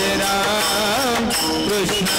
Thank you.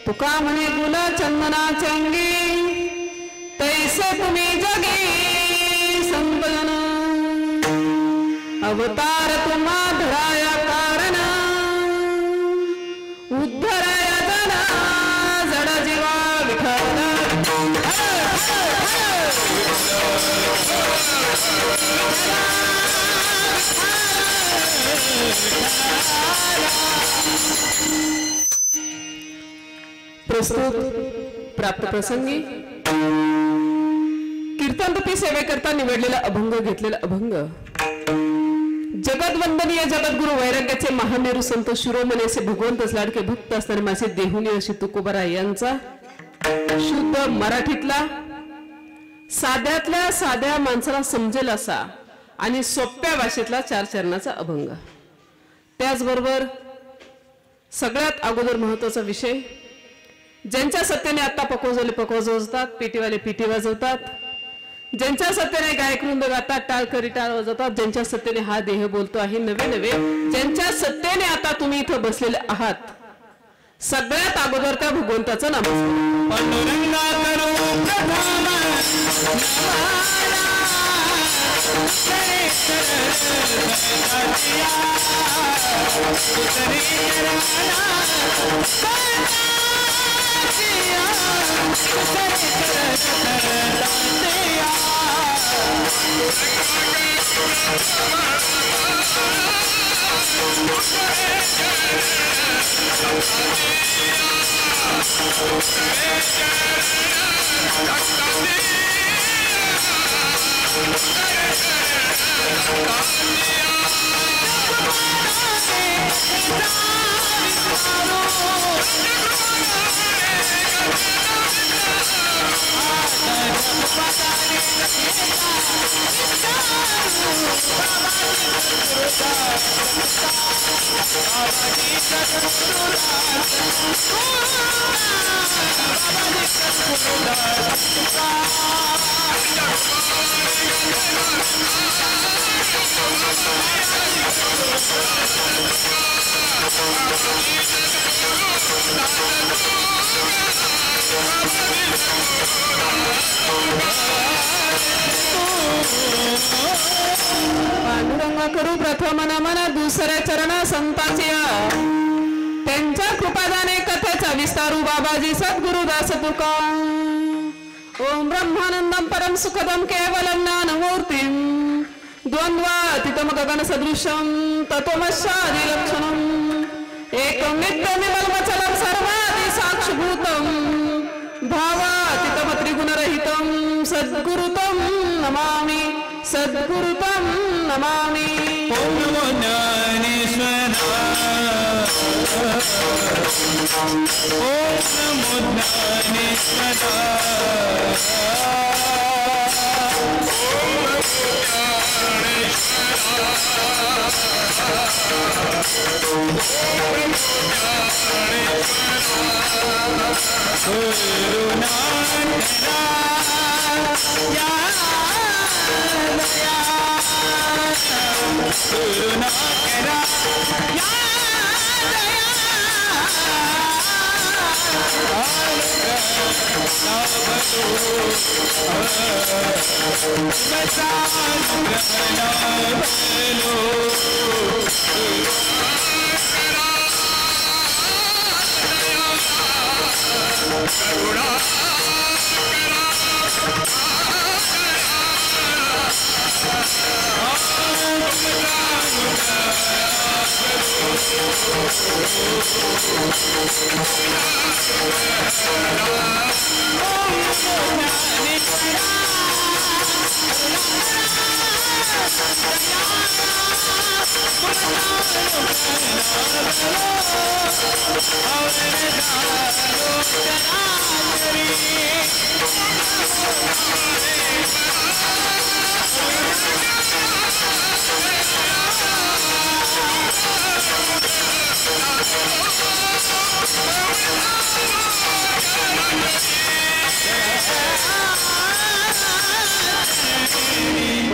तुका म्हणे गुल चंदनाचे अंगी तैसे तुम्ही जगी संपजन अवतार तुम्हा धराया कारण उद्धराया जन जड जीवा स्वरूप प्राप्त प्रसंगी कीर्तनरूपी सेवेकरता निवडलेला अभंग घेतलेला अभंग जगदवंदनीय जगद्गुरु वैराग्याचे महामेरू संत शिरोमणी असे भगवंतच लाडके भक्त असणारे माझे देहुनी अशी तुकोबाराय यांचा शुद्ध मराठीतला साध्यातल्या साध्या माणसाला समजेल असा आणि सोप्या भाषेतला 4 चरणाचा अभंग. त्याचबरोबर सगळ्यात अगोदर महत्त्वाचा विषय, ज्यांच्या सत्याने आता पकवाजवले पकवाज वाजवतात, पेटीवाले पेटी वाजवतात, ज्यांच्या सत्याने गायकवृंद गातात, टाळकरी टाळ वाजवतात, ज्यांच्या सत्याने हा देह बोलतो आहे नवे नवे, ज्यांच्या सत्याने आता तुम्ही इथं बसलेले आहात, सगळ्यात अगोदर त्या भगवंताचं नामस्मरण. पांडुरंगा करू प्रथम पांडुरंगा करू प्रथम नमन दुसरे चरण संतांचे, त्यांच्या कृपादाने कथेचा विस्तारू बाबाजी सद्गुरु दास तुका. ओम ब्रह्मानंदम परम सुखदम केवलम ज्ञानमूर्तिम द्वंद्वातीतम गगन सदृशम तत्वमस्यादि लक्षणम एकं नित्यं निर्मलमचलं सर्वादि साक्षिभूतं भावातीतम त्रिगुणरहितं सद्गुरुतं नमामि सद्गुरुतं नमामि. ओम नमो ज्ञानेश्वराय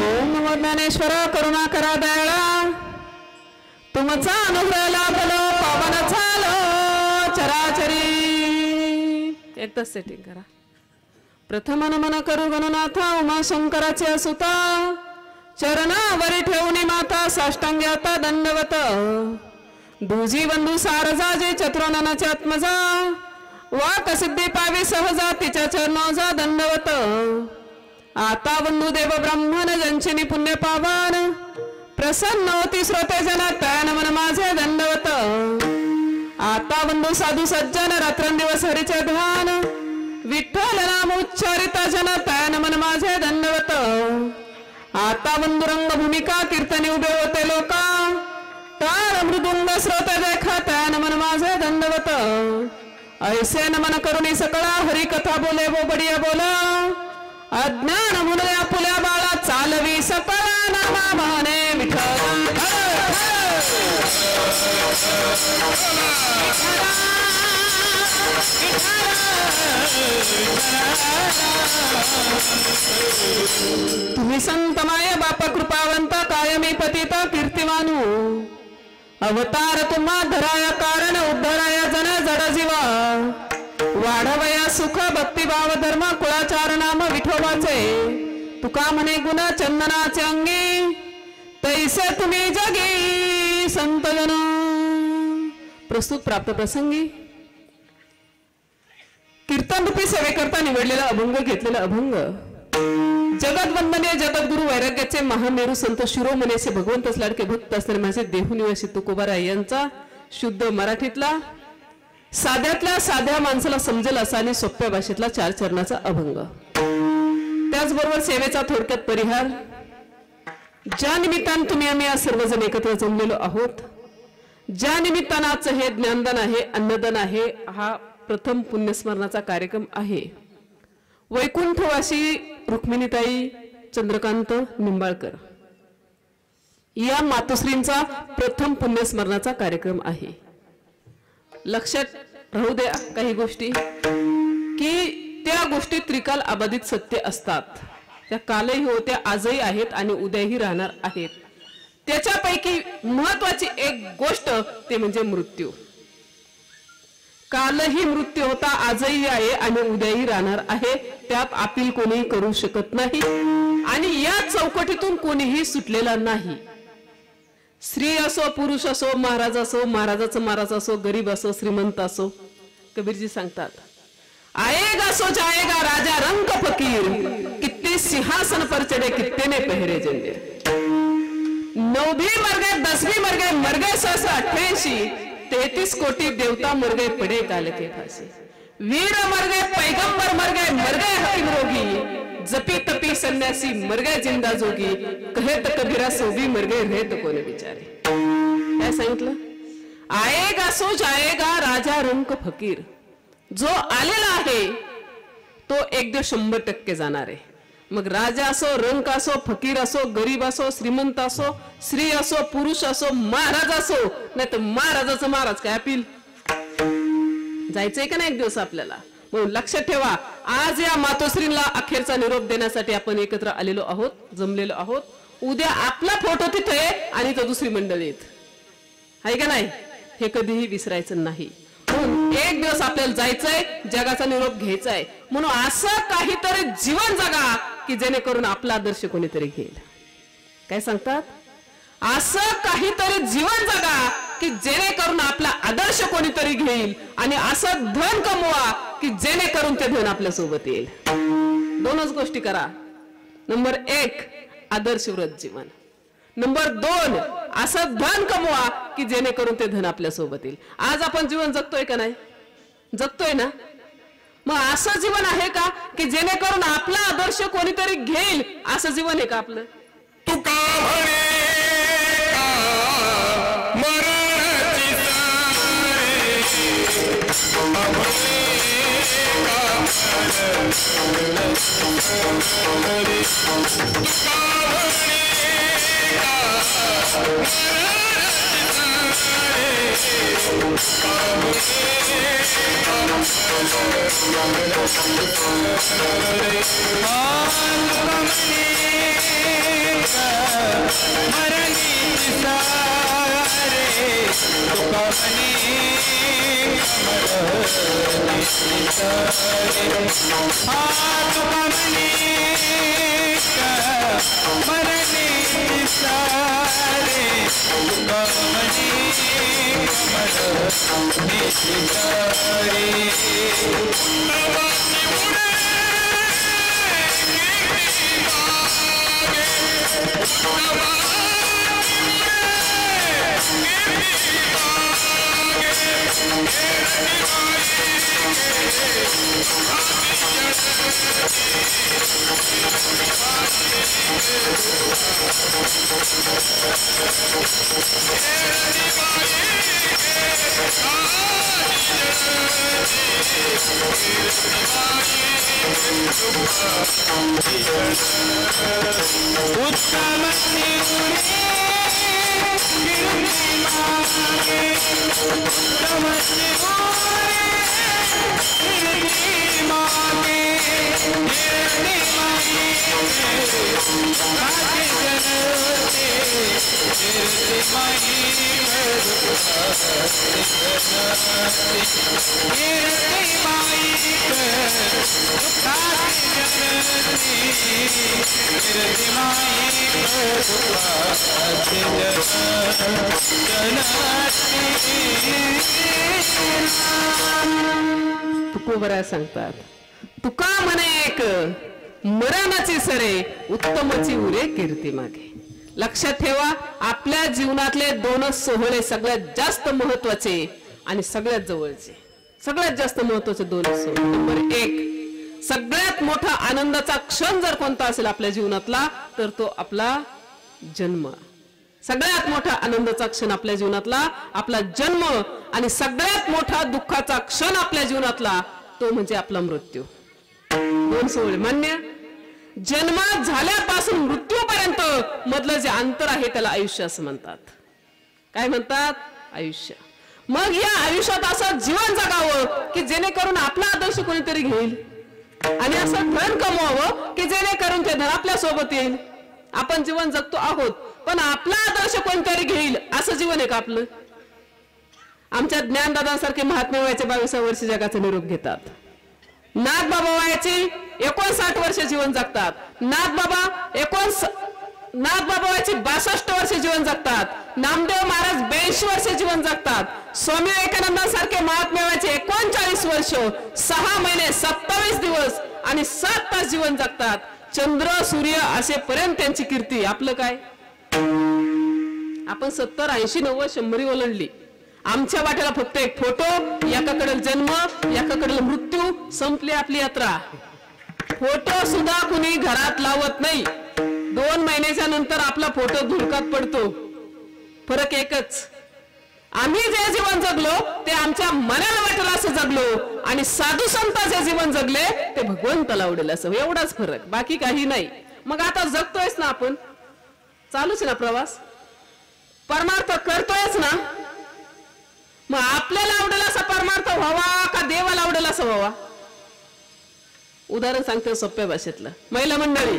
ओम नमो ज्ञानेश्वर करुणा करा दयाळा, तुमचा अनुग्रह लाभलो पावन झालो चराचरी. एकदा सेटिंग करा. प्रथम नमन करू गणनाथा उमाशंकराचे असुता, चरणावरी ठेवणी माता साष्टांगी आता दंडवत. दुजी बंधू सारजाजे चतुराननाचे आत्मजा, वाक सिद्धी पावी सहजा तिच्या चरणोजा दंडवत. आता बंधू देव ब्राह्मण जंचिनी पुण्य पावन, प्रसन्न होती श्रोते जन त्या नमन माझे दंडवत. आता बंधू साधू सज्जन रात्रंदिवस हरीचे ध्यान विठ्ठल नाम उच्चारिता जन त्यान मन माझे दंडवत आता बंधू रंग भूमिका कीर्तनी उभे होते लोका तार मृदुंग श्रोते देखा त्यान मन माझे दंडवत ऐसे नमन करुणी सकळा हरी कथा बोले वो बडिया बोला अज्ञान मुनया पुल्या बाळा चालवी सकळा नामा माने विठ्ठल तुम्ही संत माय बाप कृपावंत कायमी पतित कीर्तिमानू अवतार तुम्हा धराया कारण उद्धराया जन जड जीवा वाढवया सुख भक्तिभाव धर्म कुळाचार नाम विठोबाचे तुका म्हणे गुण चंदनाचे अंगी तैसे तुम्ही जगी संतजन प्रस्तुत प्राप्त प्रसंगी कीर्तन रूपी सेवेकरता निवडलेला अभंग घेतलेला अभंग जगतवंदनीय जगद्गुरु वैराग्याचे महामेरू संत शिरोमणीचे भगवंत लाडके भक्त असणारे माझे देहुनिवासी तुकोबाराय यांचा शुद्ध मराठीतला साध्यातल्या साध्या माणसाला समजेल असा आणि सोप्या भाषेतला 4 चरणाचा अभंग त्याचबरोबर सेवेचा थोडक्यात परिहार ज्या निमित्ताने तुम्ही आम्ही आज सर्वजण एकत्र जमलेलो आहोत ज्या निमित्ताने आजचं हे ज्ञानदान आहे अन्नदान आहे हा प्रथम पुण्यस्मरणाचा कार्यक्रम आहे वैकुंठवासी रुक्मिणीताई चंद्रकांत निंबाळकर या मातोश्रींचा प्रथम पुण्यस्मरणाचा कार्यक्रम आहे लक्षात राहू द्या काही गोष्टी की त्या गोष्टी त्रिकाल अबाधित सत्य असतात त्या कालही होत्या आजही आहेत आणि उद्याही राहणार आहेत त्याच्यापैकी महत्वाची एक गोष्ट ते म्हणजे मृत्यू कालही मृत्यू होता आजही आहे आणि उद्याही राहणार आहे त्यात अपील कोणीही करू शकत नाही आणि या चौकटीतून कोणीही सुटलेला नाही स्त्री असो पुरुष असो महाराजाचा महाराज असो गरीब असो श्रीमंत असो कबीरजी सांगतात आएगा सो जाएगा राजा रंग फकीर कितने सिंहासन पर चढ़े कितने ने पहरे जंजीर 9 भी मर गए 10 भी मर गए 188 33 कोटि देवता मर गए पड़े काल के फांसी वीर मर गए पैगंबर मर गए हकीम रोगी जपी तपी सन्यासी मर गए जिंदा जोगी कहे तो कबीरा सो भी मर गए रहे तो कोने बिचारे काय सांगितलं आएगा सो जाएगा राजा रंक फकीर जो आलेला आहे तो एक दिवस 100% जाणार आहे मग राजा असो रंक असो फकीर असो गरीब असो श्रीमंत असो स्त्री असो पुरुष असो महाराज असो नाही तर महाराजाचं महाराज काय अपील जायचंय का नाही एक दिवस आपल्याला म्हणून लक्षात ठेवा आज या मातोश्रींना अखेरचा निरोप देण्यासाठी आपण एकत्र आलेलो आहोत जमलेलो आहोत उद्या आपला फोटो तिथे आणि तो दुसरी मंडळी येत आहे का नाही हे कधीही विसरायचं नाही म्हणून एक दिवस आपल्याला जायचंय जगाचा निरोप घ्यायचाय म्हणून असं काहीतरी जीवन जगा की जेणेकरून आपला आदर्श कोणीतरी घेईल काय सांगतात असं काहीतरी जीवन जगा की जेणेकरून आपला आदर्श कोणीतरी घेईल आणि असं धन कमवा की जेणेकरून ते धन आपल्या सोबत येईल दोनच गोष्टी करा नंबर 1 आदर्श व्रत जीवन नंबर 2 असं धन कमवा की जेणेकरून ते धन आपल्या सोबत येईल आज आपण जीवन जगतोय का नाही जगतोय ना मग असं जीवन आहे का की जेणेकरून आपला आदर्श कोणीतरी घेईल असं जीवन आहे का आपलं तुका तुकोबरा सांगतात तुका म्हणे एक मरणाची सरे उत्तमची उरे कीर्ती मागे. लक्षात ठेवा, आपल्या जीवनातले दोनच सोहळे सगळ्यात जास्त महत्वाचे आणि सगळ्यात जवळचे, सगळ्यात जास्त महत्वाचे दोनच सोहळे. नंबर एक, सगळ्यात मोठा आनंदाचा क्षण जर कोणता असेल आपल्या जीवनातला तर तो आपला जन्म. सगळ्यात मोठा आनंदाचा क्षण आपल्या जीवनातला आपला जन्म आणि सगळ्यात मोठा दुःखाचा क्षण आपल्या जीवनातला तो म्हणजे आपला मृत्यू. दोन सोहळे मान्य. जन्म झाल्यापासून मृत्यूपर्यंत मधलं जे अंतर आहे त्याला आयुष्य असं म्हणतात. काय म्हणतात? आयुष्य. मग या आयुष्यात असं जीवन जगावं की जेणेकरून आपला आदर्श कोणीतरी घेईल आणि असं धन कमवावं की जेणेकरून ते धन आपल्या सोबत येईल. आपण जीवन जगतो आहोत पण आपला आदर्श कोणतरी घेईल असं जीवन आहे का आपलं? आमच्या ज्ञानदादांसारखे महात्मे वयाच्या 22व्या वर्षी जगाचा निरोप घेतात. नाथबाबा वयाची 59 वर्ष जीवन जगतात. नाथबाबा वयाची 62 वर्ष जीवन जगतात. नामदेव महाराज 82 वर्ष जीवन जगतात. स्वामी विवेकानंदांसारखे महात्मे वयाचे 39 वर्ष 6 महिने 27 दिवस आणि 7 तास जीवन जगतात. चंद्र सूर्य असेपर्यंत त्यांची कीर्ती. आपलं काय? आपण 70, 80, 90, 100 ओलांडली. आमच्या वाट्याला फक्त एक फोटो, एकाकडे जन्म एकाकडे मृत्यू, संपली आपली यात्रा. फोटो सुद्धा कुणी घरात लावत नाही. 2 महिन्याच्या नंतर आपला फोटो धुळकात पडतो. फरक एकच, आम्ही जे जीवन जगलो ते आमच्या मनाला वाटेल असं जगलो आणि साधू संत जे जीवन जगले ते भगवंताला आवडेल असं, एवढाच फरक, बाकी काही नाही. मग आता जगतोयच ना आपण, चालूच ना प्रवास, परमार्थ करतोयच ना. मग आपल्याला आवडेल असा परमार्थ व्हावा का देवाला आवडेल असं व्हावा? उदाहरण सांगते सोप्या भाषेतलं. महिला मंडळी,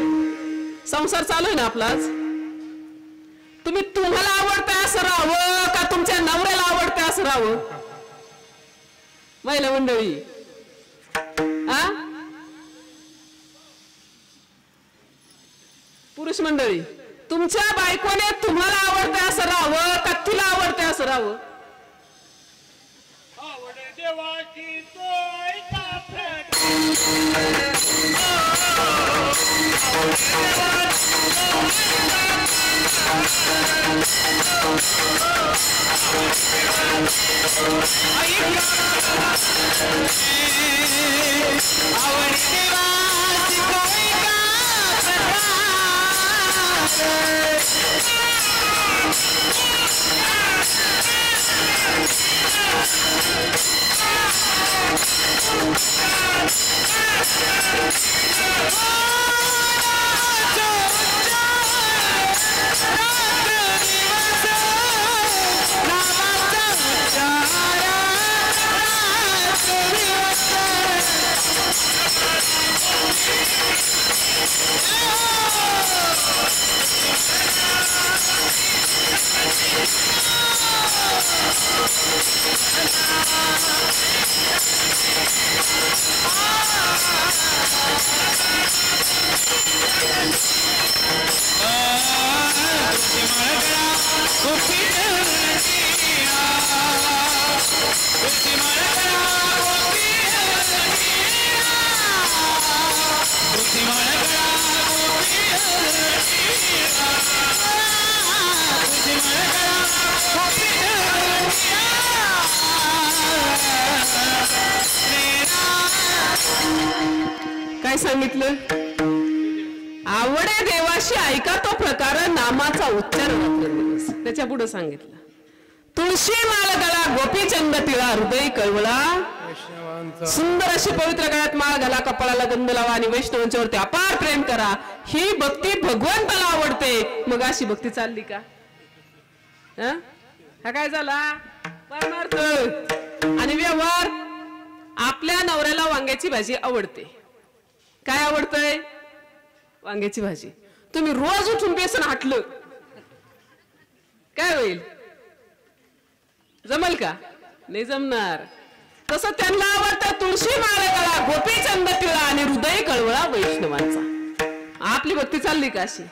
संसार चालू आहे ना आपलाच. तुम्हाला आवडतं असं राहावं का तुमच्या नवऱ्याला आवडतं असं राहावं? महिला मंडळी, पुरुष मंडळी, तुमच्या बायकोने तुम्हाला आवडतं असं राहावं का तिला आवडतं असं राहावं? काय सांगितलं? आवडे देवाशी ऐका तो प्रकार नामाचा उच्चार रात्रंदिवस. त्याच्या पुढे सांगितलं तुळशी माळ गळा गोपीचंद टिळा हृदय कळवळा. सुंदर अशी पवित्र गळ्यात माळ घाला, कपाळाला गंध लावा आणि वैष्णवांच्यावरती अपार प्रेम करा. ही भक्ती भगवंताला आवडते. मग अशी भक्ती चालली का? हा काय झाला परमार्थ. आणि व्यवहार, आपल्या नवऱ्याला वांग्याची भाजी आवडते. काय आवडतंय? वांग्याची भाजी. तुम्ही रोज उठून बेसन हाटलं काय होईल? जमल का? नाही जमणार. तसं त्यांना आवडतं तुळशी माळ गळा गोपीचंद टिळा आणि हृदय कळवळा वैष्णवांचा. आपली भक्ती चालली का अशी?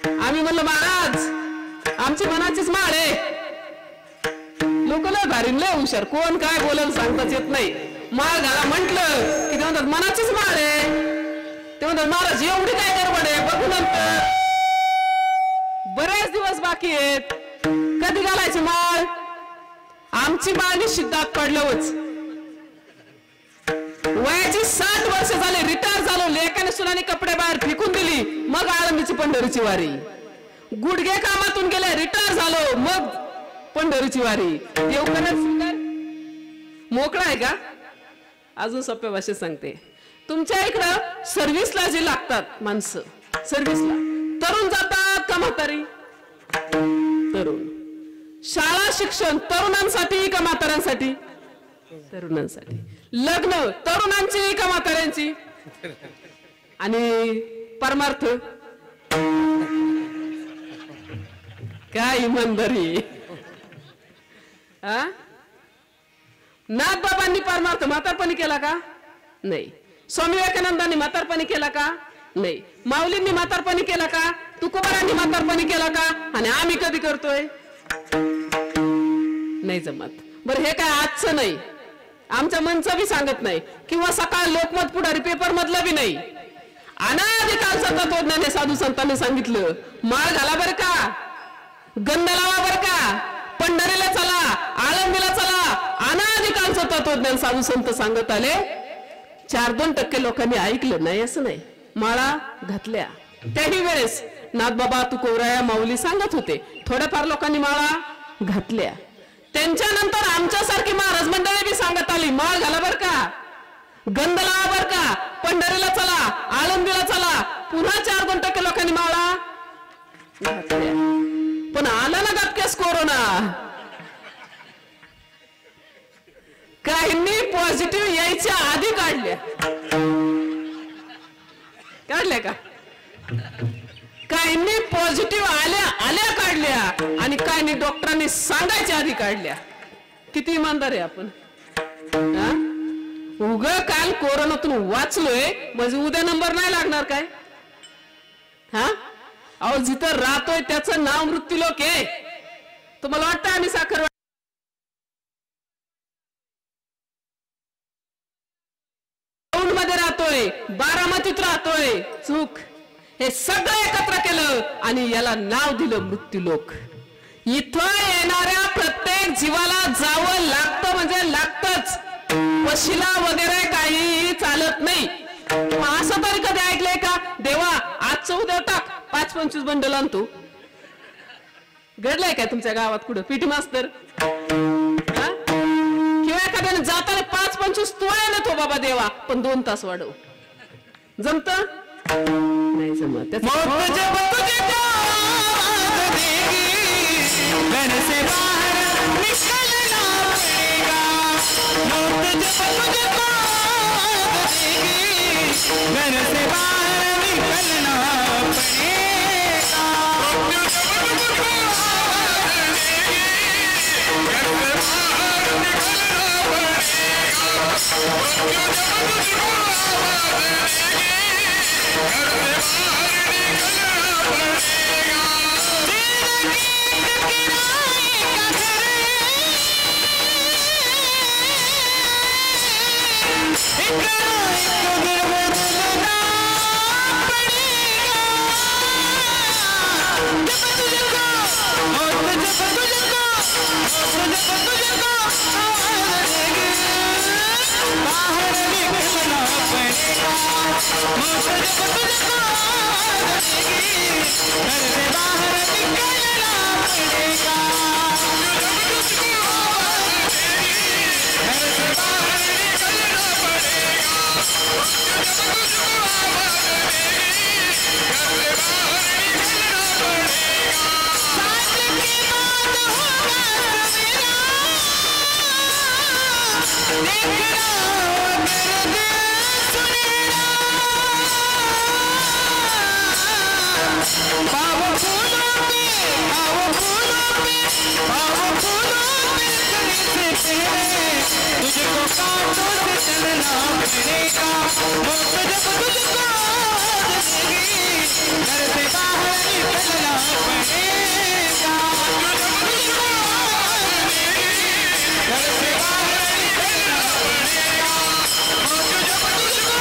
आम्ही म्हणलं महाराज आमची मनाचीच माळ आहे. लोक लय भारी लय हुशार, कोण काय बोलल सांगताच येत नाही. माळ घाला म्हंटल की ते म्हणतात मनाचीच माळ आहे. ते म्हणतात महाराज एवढी काय गडबड आहे, बघू नंतर. बरेच दिवस बाकी आहेत, कधी घालायची माळ? आमची माळ निश्चित पडलंच. वयाची 60 वर्ष झाले, रिटायर झालो. लेकाने सुनाने कपडे बाहेर फेकून दिली, मग आळंदीची पंढरीची वारी. गुडघे कामातून गेले, रिटायर झालो, मग पंढरीची वारी. देवकरच सुंदर मोकळा आहे का? अजून सोप्या भाषेत सांगते. तुमच्या इकडं सर्व्हिसला जे लागतात माणसं, सर्व्हिसला तरुण जातात का म्हातारी? तरुण. शाळा शिक्षण तरुणांसाठी का म्हाताऱ्यांसाठी? तरुणांसाठी. लग्न तरुणांची का म्हाताऱ्यांची? आणि परमार्थ काय इमानदारी. नाथबाबांनी परमार्थ म्हातारपणी केला का? नाही. स्वामी विवेकानंदांनी म्हातारपणी केला का? नाही. माऊलींनी म्हातारपणी केला का? तुकोबारांनी म्हातारपणी केला का? आणि आम्ही कधी करतोय? नाही जमत. बरं हे काय आजचं नाही, आमच्या मनचं बी सांगत नाही, किंवा सकाळ लोकमत पुढारी पेपर मधलं बी नाही. अनादिकालचं तत्वज्ञान हे साधू संतांनी सांगितलं. माळ घाला बर का, गंध लावा बर का, पंढरीला चला, आळंदीला चला. अनादिकालचं तत्वज्ञान साधू संत सांगत आले. 4-2% लोकांनी ऐकलं नाही असं नाही, माळा घातल्या. त्याही वेळेस नाथबाबा तुकोबराया माऊली सांगत होते, थोड्याफार लोकांनी माळा घातल्या. त्यांच्यानंतर आमच्यासारखी महाराज मंडळी बी सांगत आली, माळ घाला बर का, गंध लावा बर का, पंढरीला चला, आळंदीला चला. पुन्हा 4-2% लोकांनी माळा घातल्या. पण आला ना गपक्यास कोरोना. काहींनी पॉझिटिव्ह यायच्या आधी काढल्या का? काहींनी पॉझिटिव्ह आल्या काढल्या, आणि काहींनी डॉक्टरांनी सांगायच्या आधी काढल्या. किती इमानदार आहे आपण. उग काल कोरोनातून वाचलोय म्हणजे उद्या नंबर नाही लागणार काय? अहो जिथं राहतोय त्याचं नाव मृत्यूलोक आहे. तुम्हाला वाटतं आम्ही साखर मध्ये राहतोय, बारामतीत राहतोय? चूक. हे सगळं एकत्र केलं आणि याला नाव दिलं मृत्यूलोक. इथं येणाऱ्या प्रत्येक जीवाला जावं लागतं म्हणजे लागतच. वशिला वगैरे काही चालत नाही. असं तरी कधी ऐकलंय का, देवा आजचं उद्या टाक 5-25 बंडल आणतो? घडलंय काय तुमच्या गावात कुठं पीटी मास्तर? किंवा एखाद्याने जाताना 5-25 तोळे नेतो बाबा देवा, पण 2 तास वाढव. जमत नाही जमत. बाहर निकलना पड़ेगा. करना पड़ेगा, मौत जब तुझको देगी, घर से बाहर निकलना पड़ेगा, घर से बाहर निकलना पड़ेगा, मौत जब तुझको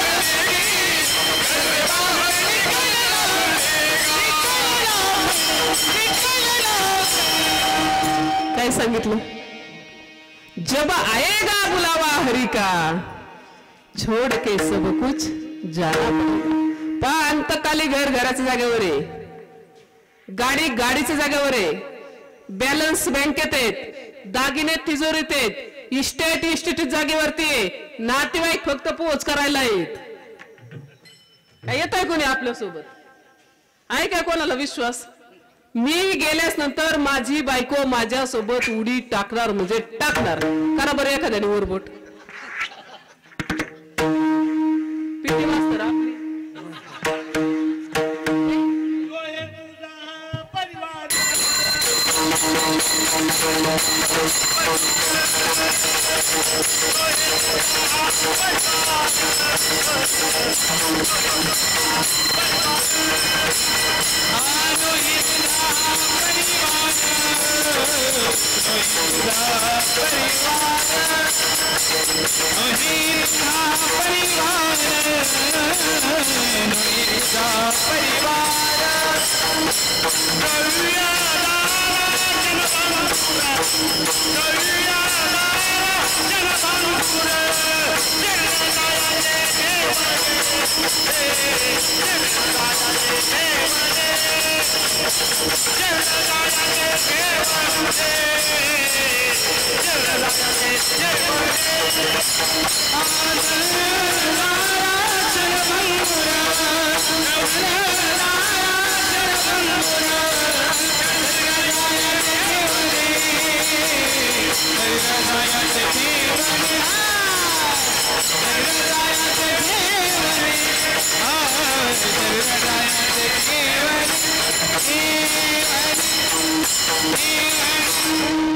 देगी, घर से बाहर निकलना पड़ेगा, काय सांगितलं? जब आएगा बुलावा हरि का, छोड़ के सब कुछ जाना पड़ेगा. पा अंतकाली घर घराच्या जागेवर आहे, गाडी गाडीच्या जागेवर आहे, बॅलन्स बँकेत आहेत, दागिने तिजोरीत आहेत, इस्टेट जागेवरती आहे, नातेवाईक फक्त पोच करायला आहेत. काय येत आहे कोणी आपल्या सोबत? आहे काय कोणाला विश्वास? मी गेल्यास नंतर माझी बायको माझ्या सोबत उडी टाकणार म्हणजे टाकणार. करा बरं एखाद्याने वरबोट. पीटी मास्तर आपली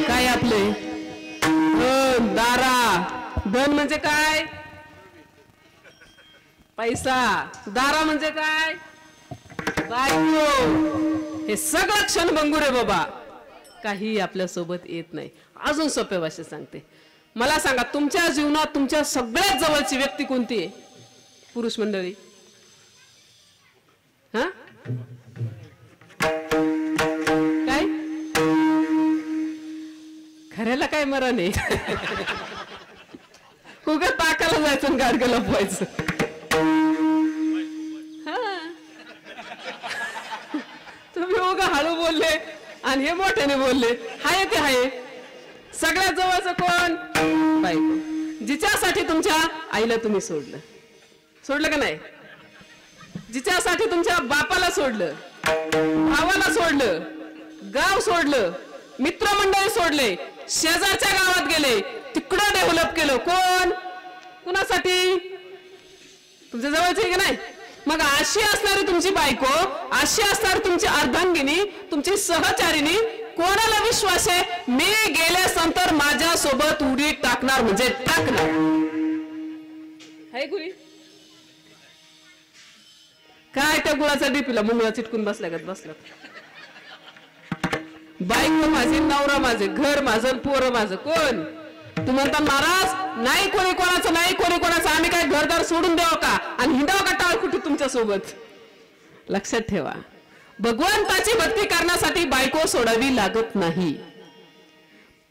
काय आपले दारा धन म्हणजे काय? पैसा. दारा म्हणजे काय? बायको. हे सगळं क्षणभंगूर आहे बाबा, काही आपल्या सोबत येत नाही. अजून सोप्या भाषेत सांगते, मला सांगा तुमच्या जीवनात तुमच्या सगळ्यात जवळची व्यक्ती कोणती आहे? पुरुष मंडळी. हा काय खऱ्याला काय मरण आहे? उगा ताकाला जायचं आणि गाडगं लपवायचं. तुम्ही उगा हळू बोलले आणि हे मोठ्याने बोलले. हाय ते हाय. सगळ्यात जवळचं कोण? बायको. जिच्यासाठी तुमच्या आईला तुम्ही सोडलं, सोडलं का नाही? जिच्यासाठी तुमच्या बापाला सोडलं, भावाला सोडलं, गाव सोडलं, मित्रमंडळी सोडले, शेजारच्या गावात गेले, तिकडं डेव्हलप केलं. कोण? कुणासाठी? तुमच्या जवळची की नाही? मग अशी असणारी तुमची बायको, अशी असणारी तुमची अर्धांगिनी, तुमची सहचारिणी, कोणाला विश्वास आहे मी गेल्यानंतर माझ्या सोबत उडी टाकणार म्हणजे टाकणार? हाय गुरी काय त्या गुळाचा डीपीला मुंगळा चिटकून बसल्यागत बसला. बायको माझी, नवरा माझे, घर माझं, पोरं माझं. कोण? तू म्हणता महाराज नाही कोणी कोणाचं, नाही कोणी कोणाचं, आम्ही काय घरदार सोडून द्यावं का आणि हिंडावं का टाळकुटी तुमच्या सोबत? लक्षात ठेवा, भगवंताची भक्ती करण्यासाठी बायको सोडावी लागत नाही.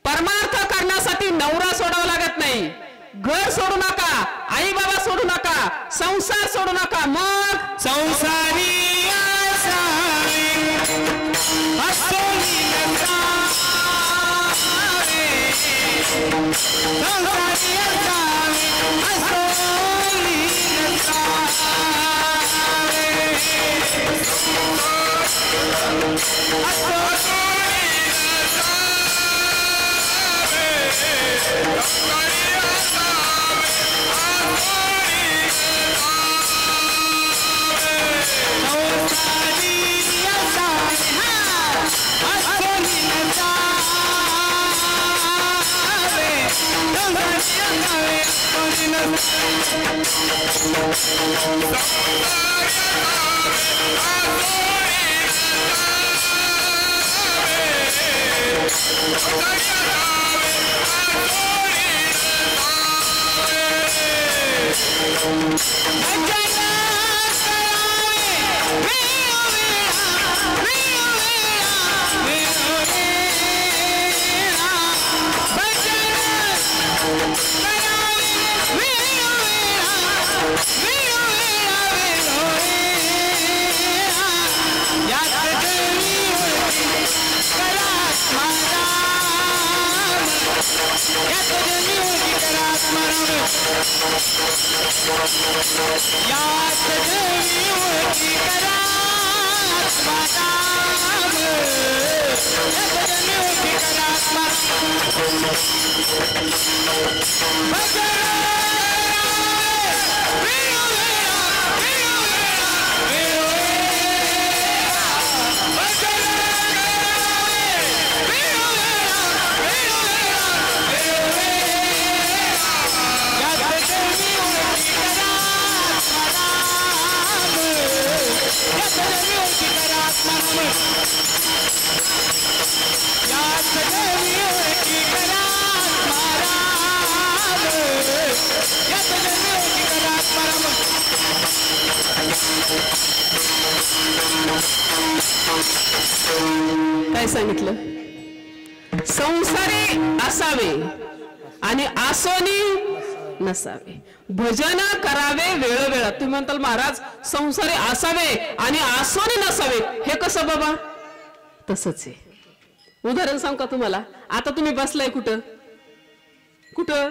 परमार्थ करण्यासाठी नवरा सोडावा लागत नाही. घर सोडू नका, आई बाबा सोडू नका, संसार सोडू नका. मग संसारी काय सांगितलं? संसारी असावे आणि आसोनी नसावे, भजन करावे वेळोवेळा. तुम्ही म्हणताल महाराज संसारी असावे आणि आसोनी नसावे, हे कसं बाबा? तसंच आहे. उदाहरण सांगू का तुम्हाला? आता तुम्ही बसलाय कुठं कुठं?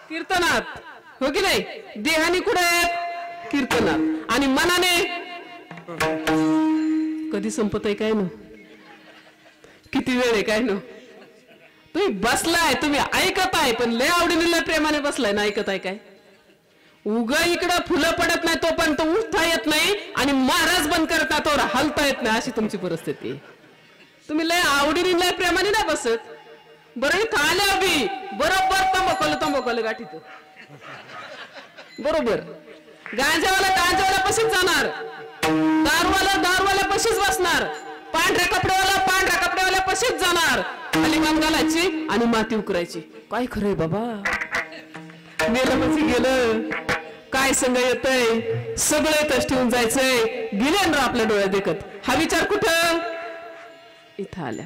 कीर्तनात, हो की नाही? देहाने कुठे? कीर्तनात. आणि मनाने कधी संपत आहे काय न? किती वेळ आहे काय न? तुम्ही बसलाय, तुम्ही ऐकत आहे, पण लय आवडीने लय प्रेमाने बसलाय ना, ऐकत आहे काय? उगा इकडं फुलं पडत नाही तोपर्यंत उठता येत नाही, आणि महाराज बंद करता तोवर हलता येत नाही, अशी तुमची परिस्थिती. तुम्ही लय आवडीने लय प्रेमाने नाही बसत. बरं खाल्या बी बरोबर तंबाखोला गाठीत, बरोबर. गांजावाला पशीच जाणार, दारूवाला पशीच बसणार, पांढऱ्या कपड्यावाला पशीच जाणार. खाली काम घालायची आणि माती उकरायची. काय खरंय बाबा? मेलं म्हणजे गेलं, काय संग येतय, सगळं येतच ठेवून जायचंय. गेले ना आपल्या डोळ्यात देखत. हा विचार कुठं? इथं आल्या.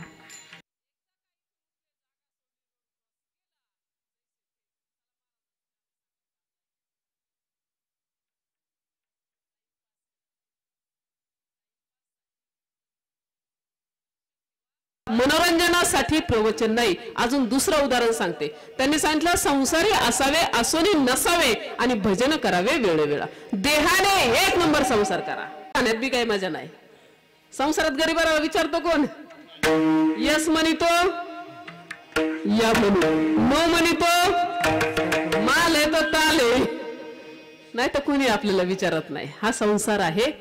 मनोरंजनासाठी प्रवचन नाही. अजून दुसरं उदाहरण सांगते. त्यांनी सांगितलं संसारी असावे आसोनी नसावे आणि भजन करावे वेळोवेळा. देहाने एक नंबर संसार करा, खाण्यात बी काही मजा नाही. संसारात गरीबाला विचारतो कोण? यस म्हणतो या म्हणू, नो म्हणतो माल आहे तो ताले, नाही तर कुणी आपल्याला विचारत नाही. हा संसार आहे.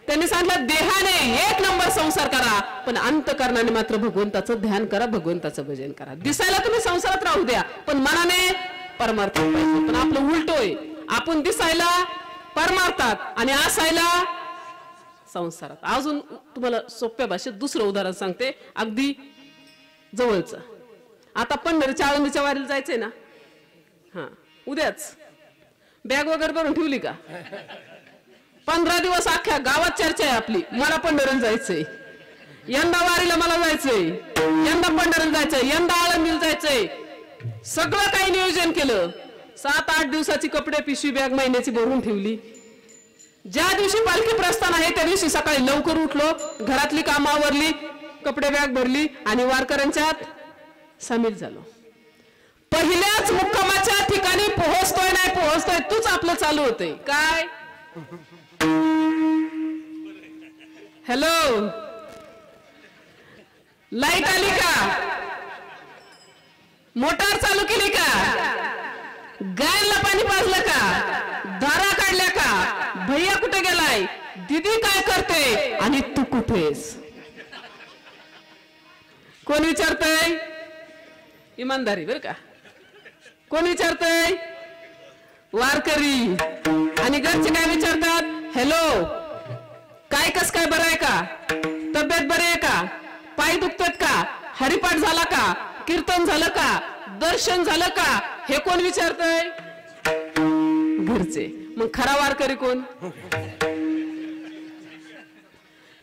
त्यांनी सांगितलं देहाने एक नंबर संसार करा, पण अंतकरणाने मात्र भगवंताचं ध्यान करा, भगवंताचं भजन करा. दिसायला तुम्ही संसारात राहू द्या, पण मनाने परमार्थ पाहिजे. पण आपलं उलटोय, आपण दिसायला परमार्थात आणि असायला संसारात. अजून तुम्हाला सोप्या भाषेत दुसरं उदाहरण सांगते, अगदी जवळचं. आता पंढरीच्या आळंदीच्या वारीला जायचंय ना, हा उद्याच बॅग वगैरे भरून ठेवली का? 15 दिवस अख्ख्या गावात चर्चा आहे आपली, मला पंढरीला जायचंय, यंदा वारीला मला जायचंय, यंदा पंढरीला जायचंय, यंदा आळंदीला जायचंय. सगळं काही नियोजन केलं. 7-8 दिवसाची कपडे पिशवी बॅग महिन्याची भरून ठेवली. ज्या दिवशी पालखी प्रस्थान आहे त्या दिवशी सकाळी लवकर उठलो, घरातली कामं आवरली, कपडे बॅग भरली आणि वारकऱ्यांच्यात सामील झालो. पहिल्याच मुक्कामाच्या ठिकाणी पोहोचतोय नाही पोहोचतोय तूच आपलं चालू होतंय. काय? हॅलो, लाईट आली का? मोटार चालू केली का? गायला पाणी पाजलं का? दारा काढल्या का? भैया कुठे गेलाय? दीदी काय करते? आणि तू कुठेस? कोण विचारतय? इमानदारी बर का. कोण विचारतय? वारकरी. आणि घरचे काय विचारतात, हॅलो काय कस काय बरं आहे का, तब्येत बरी आहे का, पाय दुखतात का, हरिपाठ झाला का, कीर्तन झालं का, दर्शन झालं का, हे कोण विचारतय, घरचे. मग खरा वारकरी कोण,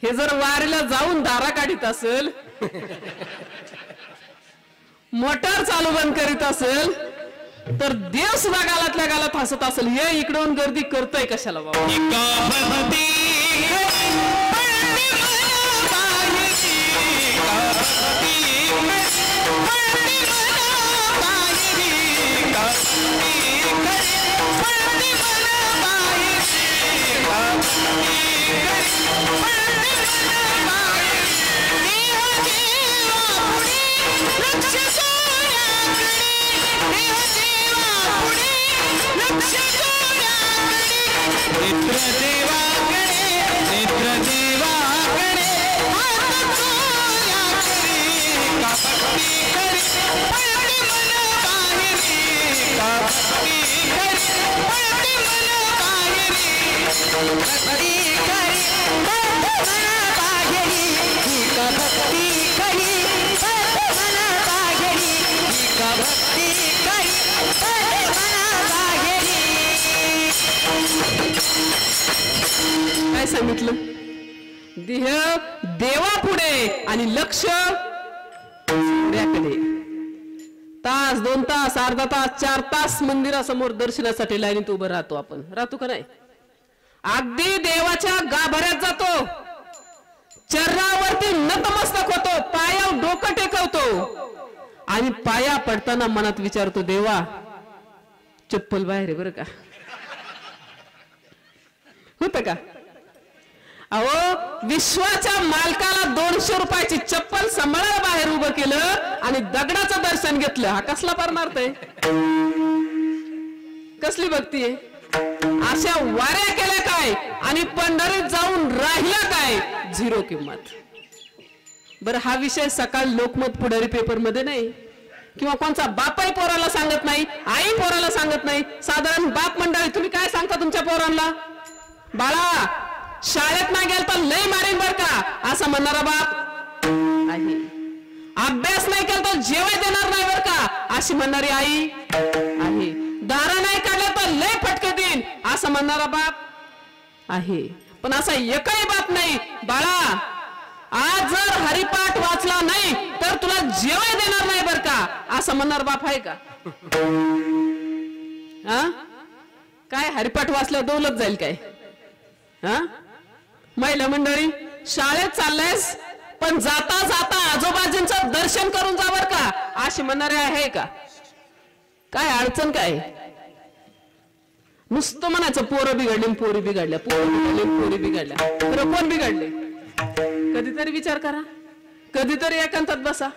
हे जर वारीला जाऊन दारा काढीत असेल, मोटार चालू बंद करीत असेल, तर देव सुद्धा गालातल्या गालात हसत असेल, हे इकडून गर्दी करतोय कशाला बाबा. काय सांगितलं, देह देवा पुढे आणि लक्ष सूर्याकडे. तास 2 तास अर्धा तास 4 तास मंदिरासमोर दर्शनासाठी लाईनीत उभं राहतो आपण, राहतो का नाही. अगदी देवाच्या गाभाऱ्यात जातो, चरणावरती नतमस्तक होतो, पायावर डोकं टेकवतो आणि पाया पडताना मनात विचारतो, देवा चप्पल बाहेर आहे बरं का. होत का. अहो विश्वाच्या मालकाला 200 रुपयाची चप्पल सांभाळायला बाहेर उभं केलं आणि दगडाचं दर्शन घेतलं, हा कसला परमार्थ आहे, कसली भक्ती आहे. अशा वाऱ्या केल्या काय आणि पंढरीत जाऊन राहिला काय, 0 किंमत. बरं हा विषय सकाळ लोकमत पुढारी पेपर मध्ये नाही, किंवा कोणचा बापाई पोराला सांगत नाही, आई पोराला सांगत नाही. साधारण बाप मंडळी तुम्ही काय सांगता तुमच्या पोरांना, बाळा शाळेत नाही गेल तर लय मारेन बर का, असं म्हणणारा बाप आहे. अभ्यास नाही केला तर जेवाय देणार नाही बर का, अशी म्हणणारी आई आहे. दारा नाही काढला तर लय फटके देईन, असं म्हणणारा बाप आहे. पण असा एकही बाप नाही, बाळा आज जर हरिपाठ वाचला नाही तर तुला जेवाय देणार नाही बर का, असं म्हणणार बाप आहे का. काय हरिपाठ वाचल्यावर दौलत जाईल काय. महिला मंडळी शाळेत चालल्यास पण जाता जाता आजोबाजींचं दर्शन करून जा बर का, अशी म्हणणारे आहे का. काय अडचण काय, नुसतं म्हणायचं पोरं बिघडली पोरी बिघडल्या, पोरं बिघडली पोरी बिघडल्या. तर कोण बिघडले, कधीतरी विचार करा, कधीतरी एकांतात बसा,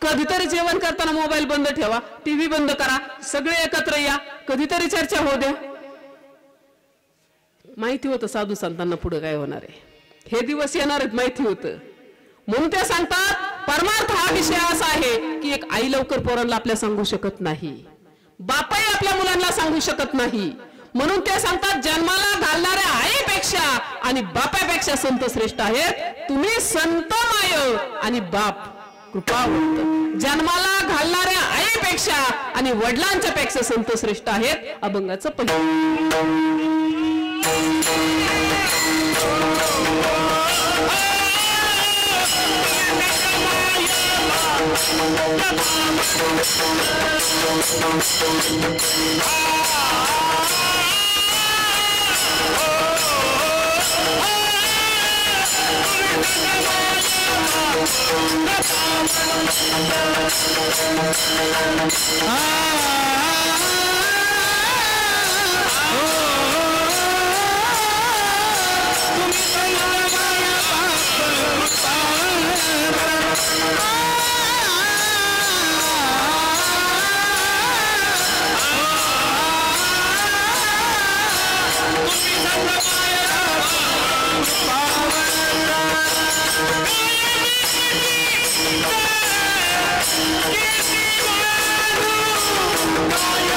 कधीतरी जेवण करताना मोबाईल बंद ठेवा, टीव्ही बंद करा, सगळे एकत्र या, कधीतरी चर्चा होऊ द्या. माहिती होतं साधू संतांना पुढे काय होणार आहे, हे दिवस येणार आहेत माहिती होतं. म्हणून ते सांगतात परमार्थ हा विषय असा आहे की एक आई लवकर पोरांना आपल्या सांगू शकत नाही, बापाही आपल्या मुलांना सांगू शकत नाही. म्हणून ते सांगतात जन्माला घालणाऱ्या आईपेक्षा आणि बापापेक्षा संत श्रेष्ठ आहेत. तुम्ही संत माय आणि बाप कृपावंत. जन्माला घालणाऱ्या आईपेक्षा आणि वडिलांच्या पेक्षा संत श्रेष्ठ आहेत. अभंगाचं पहिलं.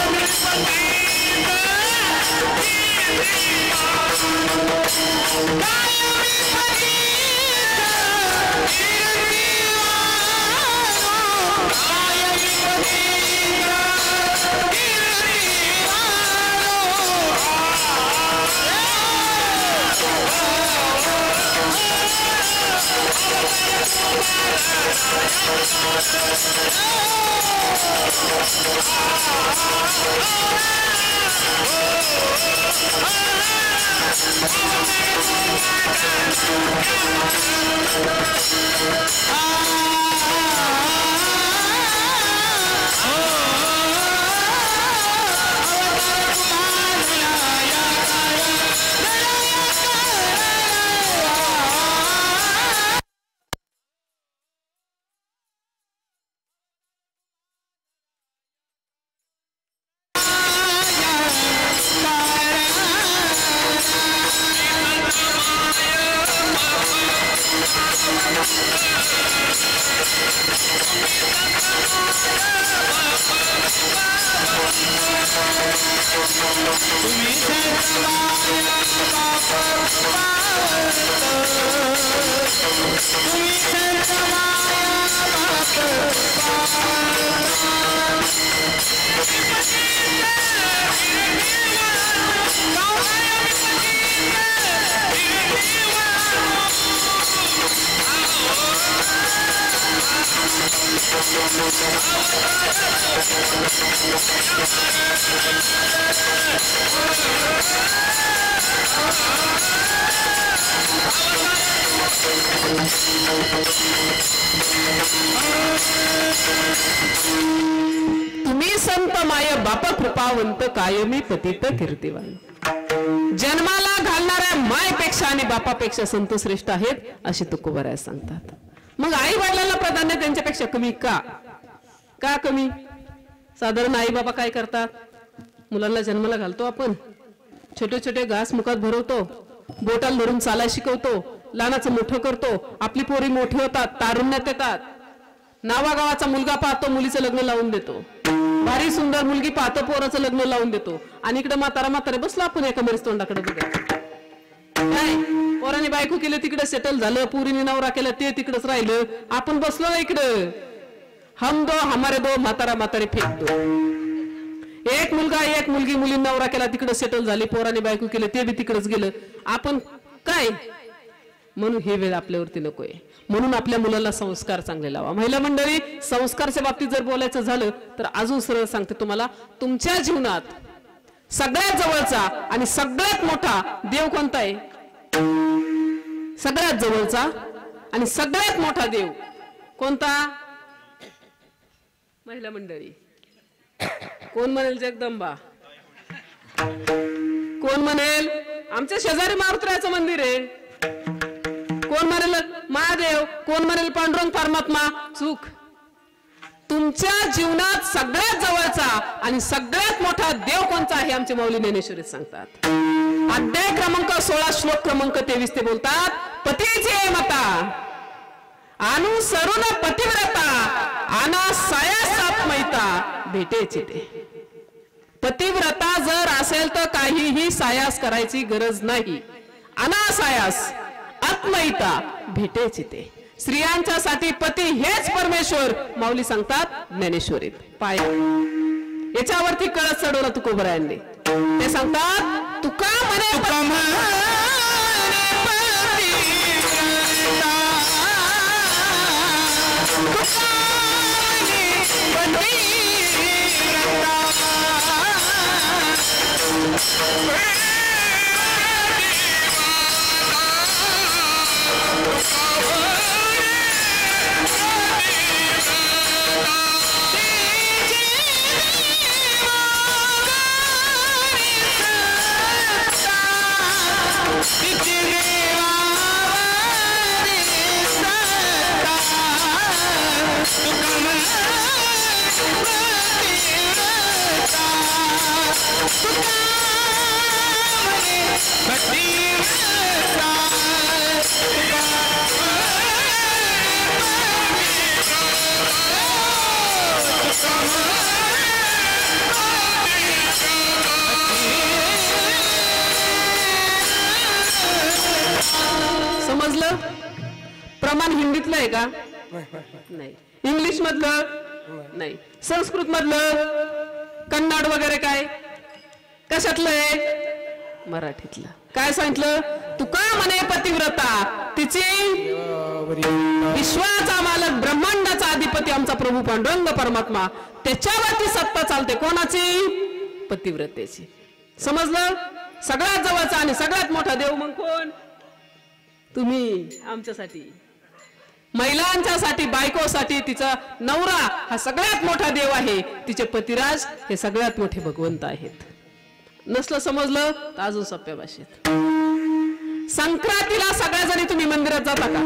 Yes, तुम्ही संत माय बाप कृपावंत कायमी पतित कीर्तिवान. जन्माला घालणाऱ्या मायपेक्षा आणि बापापेक्षा संत श्रेष्ठ आहेत असे तुकोबराय सांगतात. मग आई वडिलांना प्राधान्य त्यांच्यापेक्षा कमी का? का कमी? साधारण आई बाबा काय करतात? मुलांना जन्माला घालतो आपण, छोटे छोटे घास मुखात भरवतो, बोटाला धरून चालायला शिकवतो, लहानाचं मोठं करतो, आपली पोरी मोठी होतात, तारुण्यात येतात, नावागावाचा मुलगा पाहतो, मुलीचं लग्न लावून देतो, भारी सुंदर मुलगी पाहतो, पोराचं लग्न लावून देतो, आणि इकडे म्हातारे बसलो आपण एका मरीच तोंडाकडे बघा. काय पोराने बायको केलं तिकडे सेटल झालं, पुरीने नवरा केला ते तिकडेच राहिलं, आपण बसलो ना इकडं. हम दो हमारे दो, म्हातारे फेक दो. एक मुलगा एक मुलगी, मुली नवरा केला तिकडे सेटल झाली, पोराने बायको केलं ते बी तिकडेच गेलं, आपण काय? म्हणून हे वेळ आपल्यावरती नकोय. म्हणून आपल्या मुलाला संस्कार चांगले लावा. महिला मंडळी, संस्कारच्या बाबतीत जर बोलायचं झालं तर अजून सरळ सांगते तुम्हाला, तुमच्या जीवनात सगळ्यात जवळचा आणि सगळ्यात मोठा देव कोणता आहे? सगळ्यात जवळचा आणि सगळ्यात मोठा देव कोणता? महिला मंडळी, कोण म्हणेल जगदंबा? कोण म्हणेल आमच्या शेजारी मारुतीरायाचं मंदिर आहे? कोण म्हणेल महादेव? कोण म्हणेल पांडुरंग परमात्मा? चूक. तुमच्या जीवनात सगळ्यात जवळचा आणि सगळ्यात मोठा देव कोणता आहे? आमचे माऊली ज्ञानेश्वरी सांगतात. अध्याय क्रमांक 16 श्लोक क्रमांक 23 ते बोलतात, पतीचे मता अनुसरून पतिव्रता आना सायासात मैता भेटेची ते. पतिव्रता जर असेल तर काहीही सायास करायची गरज नाही. अनासायास आत्मैता भेटेची ते. स्त्रियांच्या साठी पती हेच परमेश्वर, माऊली सांगतात ज्ञानेश्वरीत. पाया याच्यावरती कळस चढवला तुकोबरायांनी. ते सांगतात, तुका म्हणे समजलं? प्रमाण हिंदीतलं आहे का? नाही. इंग्लिश मधलं नाही. संस्कृत मधलं, कन्नड वगैरे काय कशातलं आहे? मराठीतलं. काय सांगितलं? तुका म्हणे पतिव्रता तिची विश्वाचा मालक ब्रह्मांडाचा अधिपती आमचा प्रभू पांडुरंग परमात्मा, त्याच्यावरती सत्ता चालते. कोणाची? पतिव्रतेची. समजलं? सगळ्यात जवळचा आणि सगळ्यात मोठा देव मग कोण? तुम्ही. आमच्यासाठी, महिलांच्यासाठी, बायकोसाठी तिचा नवरा हा सगळ्यात मोठा देव आहे. तिचे पतिराज हे सगळ्यात मोठे भगवंत आहेत. नसलं समजलं तर अजून सोप्या भाषेत, संक्रांतीला सगळ्या जणी तुम्ही मंदिरात जाता का?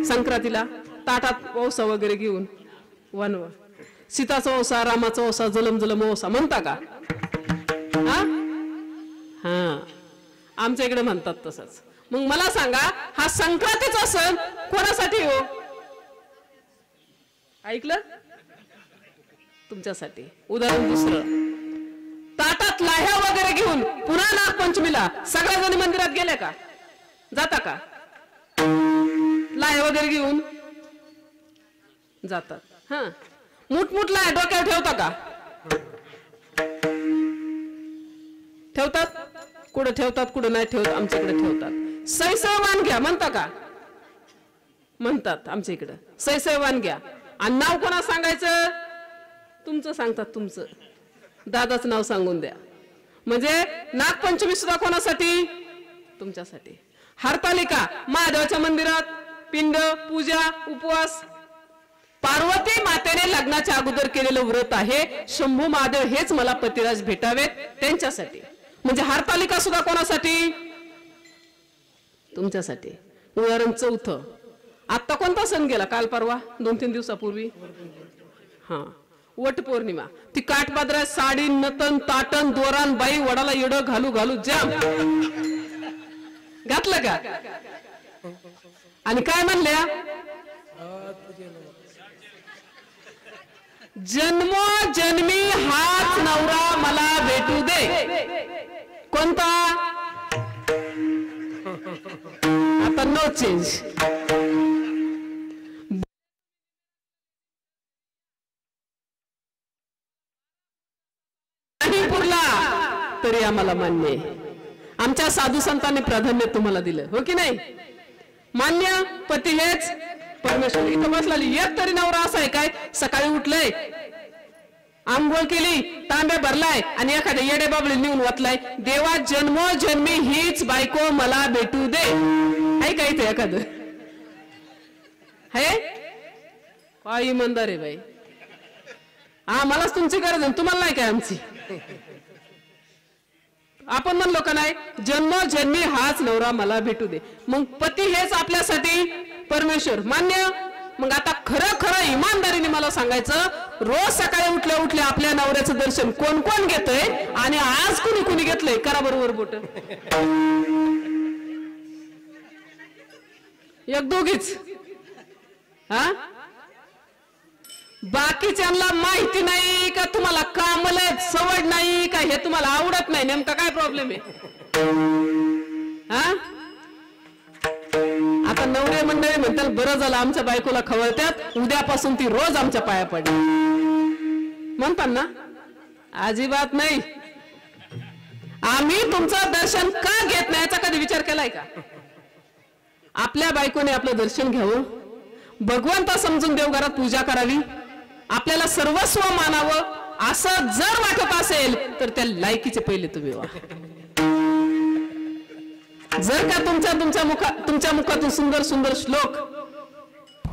संक्रांतीला ताटात ओसा वगैरे घेऊन वनवा, सीताचा ओसा, रामाचा ओसा, जलम जलम ओसा म्हणता का? हा, आमच्या इकडे म्हणतात तसंच. मग मला सांगा, हा संक्रांतीचा सण कोणासाठी हो? ऐकलं? तुमच्यासाठी. उदाहरण दुसरं, ताटात लाह्या वगैरे घेऊन पुन्हा नागपंचमीला सगळ्या जणी मंदिरात गेले का? जाता का? लाह्या वगैरे घेऊन जातात. हा, मुठमुठ लाह्या डोक्यावर ठेवता का? ठेवतात. कुठं ठेवतात, कुठं नाही ठेवत. आमच्याकडे ठेवतात. सैसवान घ्या म्हणता का? म्हणतात आमच्या इकडं. सैसवान घ्या. आणि नाव कोणा सांगायचं? तुमचं सांगतात. तुमचं दादाचं नाव सांगून द्या. म्हणजे नागपंचमी सुद्धा कोणासाठी? तुमच्यासाठी. हरतालिका महादेवाच्या मंदिरात पिंड पूजा उपवास. पार्वती मातेने लग्नाच्या अगोदर केलेलं व्रत आहे. शंभू महादेव हेच मला पतिराज भेटावेत त्यांच्यासाठी. म्हणजे हरतालिका सुद्धा कोणासाठी? तुमच्यासाठी. उदाहरण चौथं, आता कोणता सण गेला? काल परवा 2-3 दिवसापूर्वी. हा, वट पौर्णिमा. ती काठपादरा साडी नतन ताटन दोरान बाई वडाला येड घालू घालू जाम घातलं का? आणि काय म्हणल्या? जन्मोजन्मी हाच नवरा मला भेटू दे. कोणता? आता नो चेंज. तरी आम्हाला मान्य आहे. आमच्या साधू संतांनी प्राधान्य तुम्हाला दिलं, हो की नाही? मान्य. पती हेच परमेश्वर. इथं बसला एक तरी नवरा असा आहे काय? सकाळी उठलंय, आंघोळ केली, तांब्या भरलाय आणि एखाद्या येडे बाबळी नेऊन वाचलाय, देवा जन्मोजन्मी हीच बायको मला भेटू दे. आहे का इथे एखादं? आहे? काय इमानदार आहे बाई. आम्हालाच तुमची गरज आहे, तुम्हाला नाही काय आमची? आपण म्हणलो का नाही? जन्मोजन्मी हाच नवरा मला भेटू दे. मग पती हेच आपल्यासाठी परमेश्वर. मान्य. मग आता खरं खरं इमानदारीने मला सांगायचं, रोज सकाळी उठल्या उठल्या आपल्या नवऱ्याचं दर्शन कोण कोण घेतोय आणि आज कुणी कुणी घेतलंय? करा बरोबर बोट. एक दोघीच. हा, बाकीच्यांना माहिती नाही का? तुम्हाला कामलत सवड नाही का? हे तुम्हाला आवडत नाही? नेमका काय प्रॉब्लेम आहे? हा, आता नवरे मंडळी म्हणतात बरं झालं आमच्या बायकोला खवळत्यात, उद्यापासून ती रोज आमच्या पाया पडली म्हणतात ना? अजिबात नाही. आम्ही तुमचं दर्शन का घेत नाही याचा कधी विचार केलाय का? आपल्या बायकोने आपलं दर्शन घ्यावं, भगवंता समजून देवघरात पूजा करावी, आपल्याला सर्वस्व मानावं असं जर वाटत असेल तर त्या लायकीचे पहिले तुम्ही व्हा. जर का तुमच्या मुखातून सुंदर सुंदर श्लोक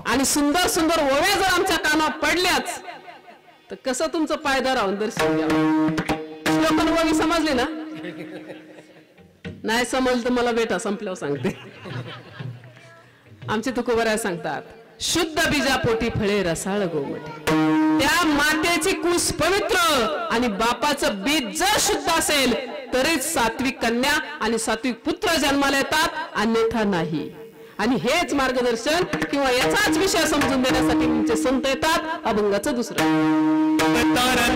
आणि सुंदर सुंदर ओव्या जर आमच्या कानावर पडल्याच तर कसं तुमचं पायदार राहून दर्शन घ्यावं? श्लोक ओवी समजले ना? नाही समजलं तर मला बेटा संपल्यावर सांगते. आमचे तुकोबराय सांगतात, शुद्ध बीजापोटी फळे रसाळ गोमटे. त्या मातेची कुस पवित्र आणि बापाचं बीज जर शुद्ध असेल तरीच सात्विक कन्या आणि सात्विक पुत्र जन्माला येतात, अन्यथा नाही. आणि हेच मार्गदर्शन किंवा याचाच विषय समजून देण्यासाठी तुमचे संत येतात. अभंगाचं दुसरं अवतार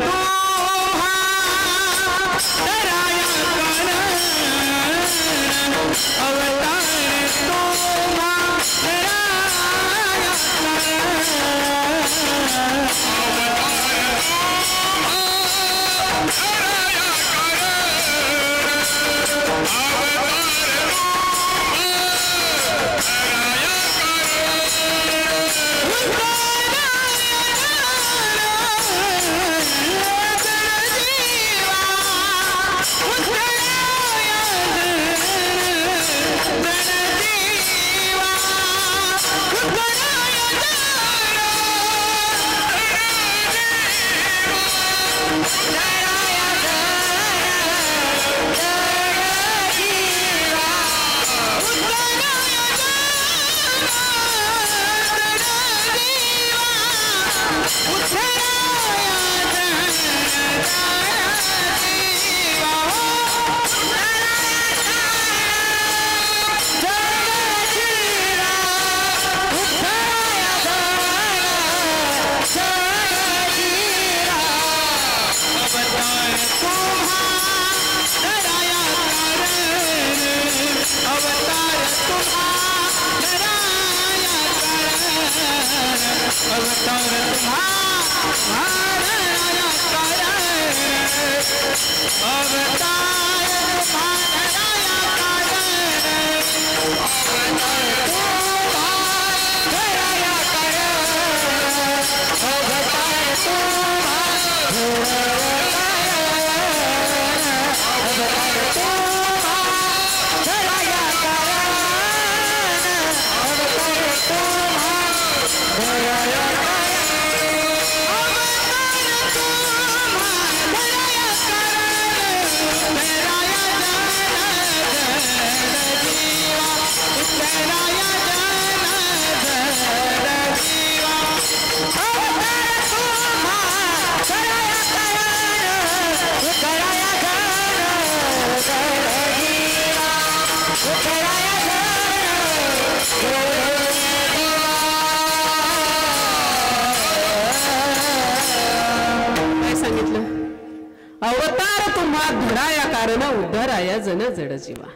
कारण उद्धाराया जन जड जीवा.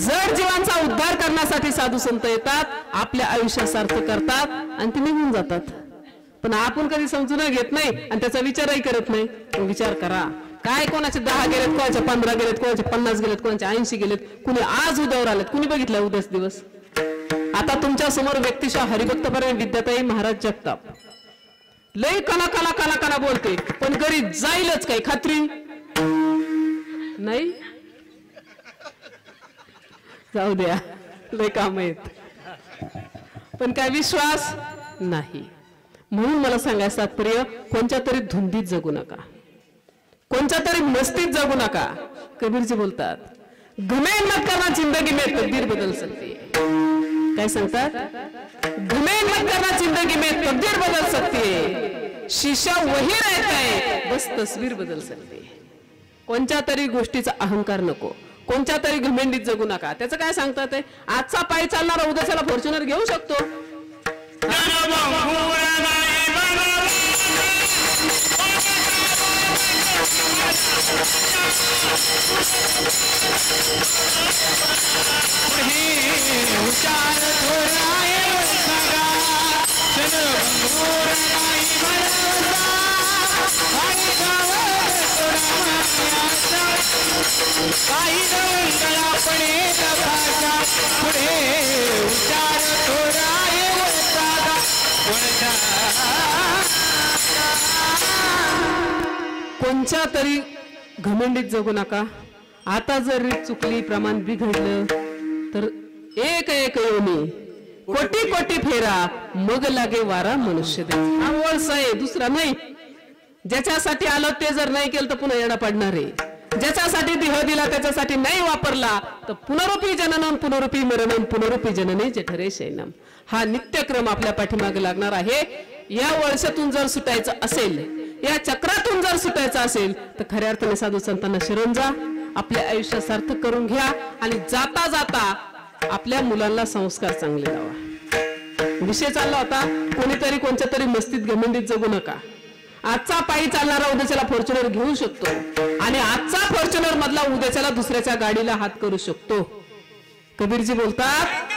जड जीवांचा उद्धार करण्यासाठी साधू संत येतात, आपल्या आयुष्यात सार्थ करतात आणि ते निघून जातात. पण आपण कधी समजून घेत नाही आणि त्याचा विचारही करत नाही. विचार करा, काय कोणाचे 10 गेलेत, कोणाचे 15 गेलेत, कोणाचे 50 गेलेत, कोणाचे 80 गेलेत, कुणी आज उद्यावर आलेत, कुणी बघितलं उद्याच दिवस. आता तुमच्या समोर व्यक्तिशः हरिभक्तपरायण विद्याताई महाराज जगताप लय कला कला कला कला बोलते, पण घरी जाईलच काही खात्री नाही. जाऊ द्या, लय काम आहेत, पण काय विश्वास नाही. म्हणून मला सांगायचं तात्पर्य, कोणत्या तरी धुंदीत जगू नका, कोणत्या तरी मस्तीत जगू नका. कबीरजी बोलतात, घमेंड मत करना जिंदगी में तकदीर बदल सकती है. काय सांगतात? घमेंड मत करना जिंदगी में तकदीर बदल सकती है, शीशा वही रहता है बस तस्वीर बदल सकती है. कोणत्या तरी गोष्टीचा अहंकार नको, कोणत्या तरी घमेंडीत जगू नका. त्याचं काय सांगतात ते, आजचा पायी चालणारा उद्याच्याला फॉर्च्युनर घेऊ शकतो. कोणत्या तरी घमंडीत जगू नका. आता जर रीत चुकली, प्रमाण बिघडलं तर एक एक योनी कोटी कोटी फेरा मग लागे वारा मनुष्य दे. हा वळसा आहे, दुसरा नाही. ज्याच्यासाठी आलो ते जर नाही केलं तर पुन्हा येडा पडणार आहे. ज्याच्यासाठी देह दिला त्याच्यासाठी नाही वापरला तर पुनरुपी जननम पुनरुपी मरणम पुनरुपी जननी जठरे शयनम. हा नित्यक्रम आपल्या पाठीमागे लागणार आहे. या वळशातून जर सुटायचं असेल, या चक्रातून जर सुटायचं असेल तर खऱ्या अर्थाने साधू संतांना शरण जा, आपल्या आयुष्यात सार्थक करून घ्या आणि जाता जाता आपल्या मुलांना संस्कार चांगले लावा. विषय चालला होता, कोणीतरी कोणत्या तरी मस्तीत घमंडीत जगू नका. आजचा पायी चालणारा उद्याच्याला फॉर्च्युनर घेऊ शकतो आणि आजचा फॉर्च्युनर मधला उद्याच्याला दुसऱ्याच्या गाडीला हात करू शकतो. कबीरजी बोलतात,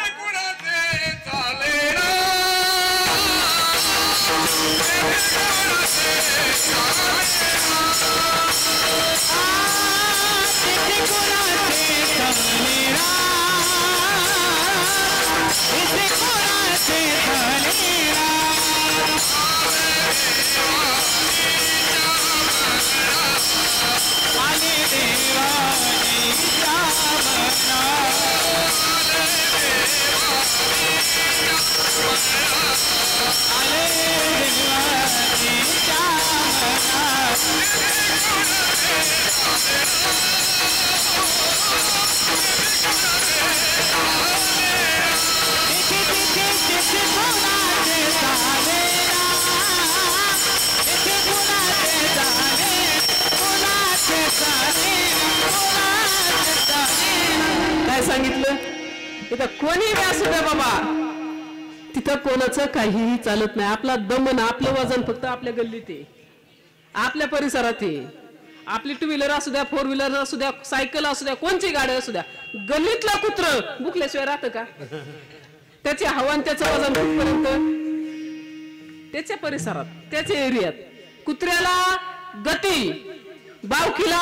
काय सांगितलं, इथं कोणी असू द्या बाबा, तिथं कोणाचं काहीही चालत नाही. आपला दमन, आपलं वजन फक्त आपल्या गल्लीत आहे, आपल्या परिसरात आहे. आपली 2 व्हीलर असू द्या, 4 व्हीलर असू द्या, सायकल असू द्या, कोणची गाडी असू द्या, गल्लीतलं कुत्र भुकल्याशिवाय राहतं का? त्याची हवा आणि त्याचं वजन कुठपर्यंत? त्याच्या परिसरात, त्याच्या एरियात. कुत्र्याला गती, बावकीला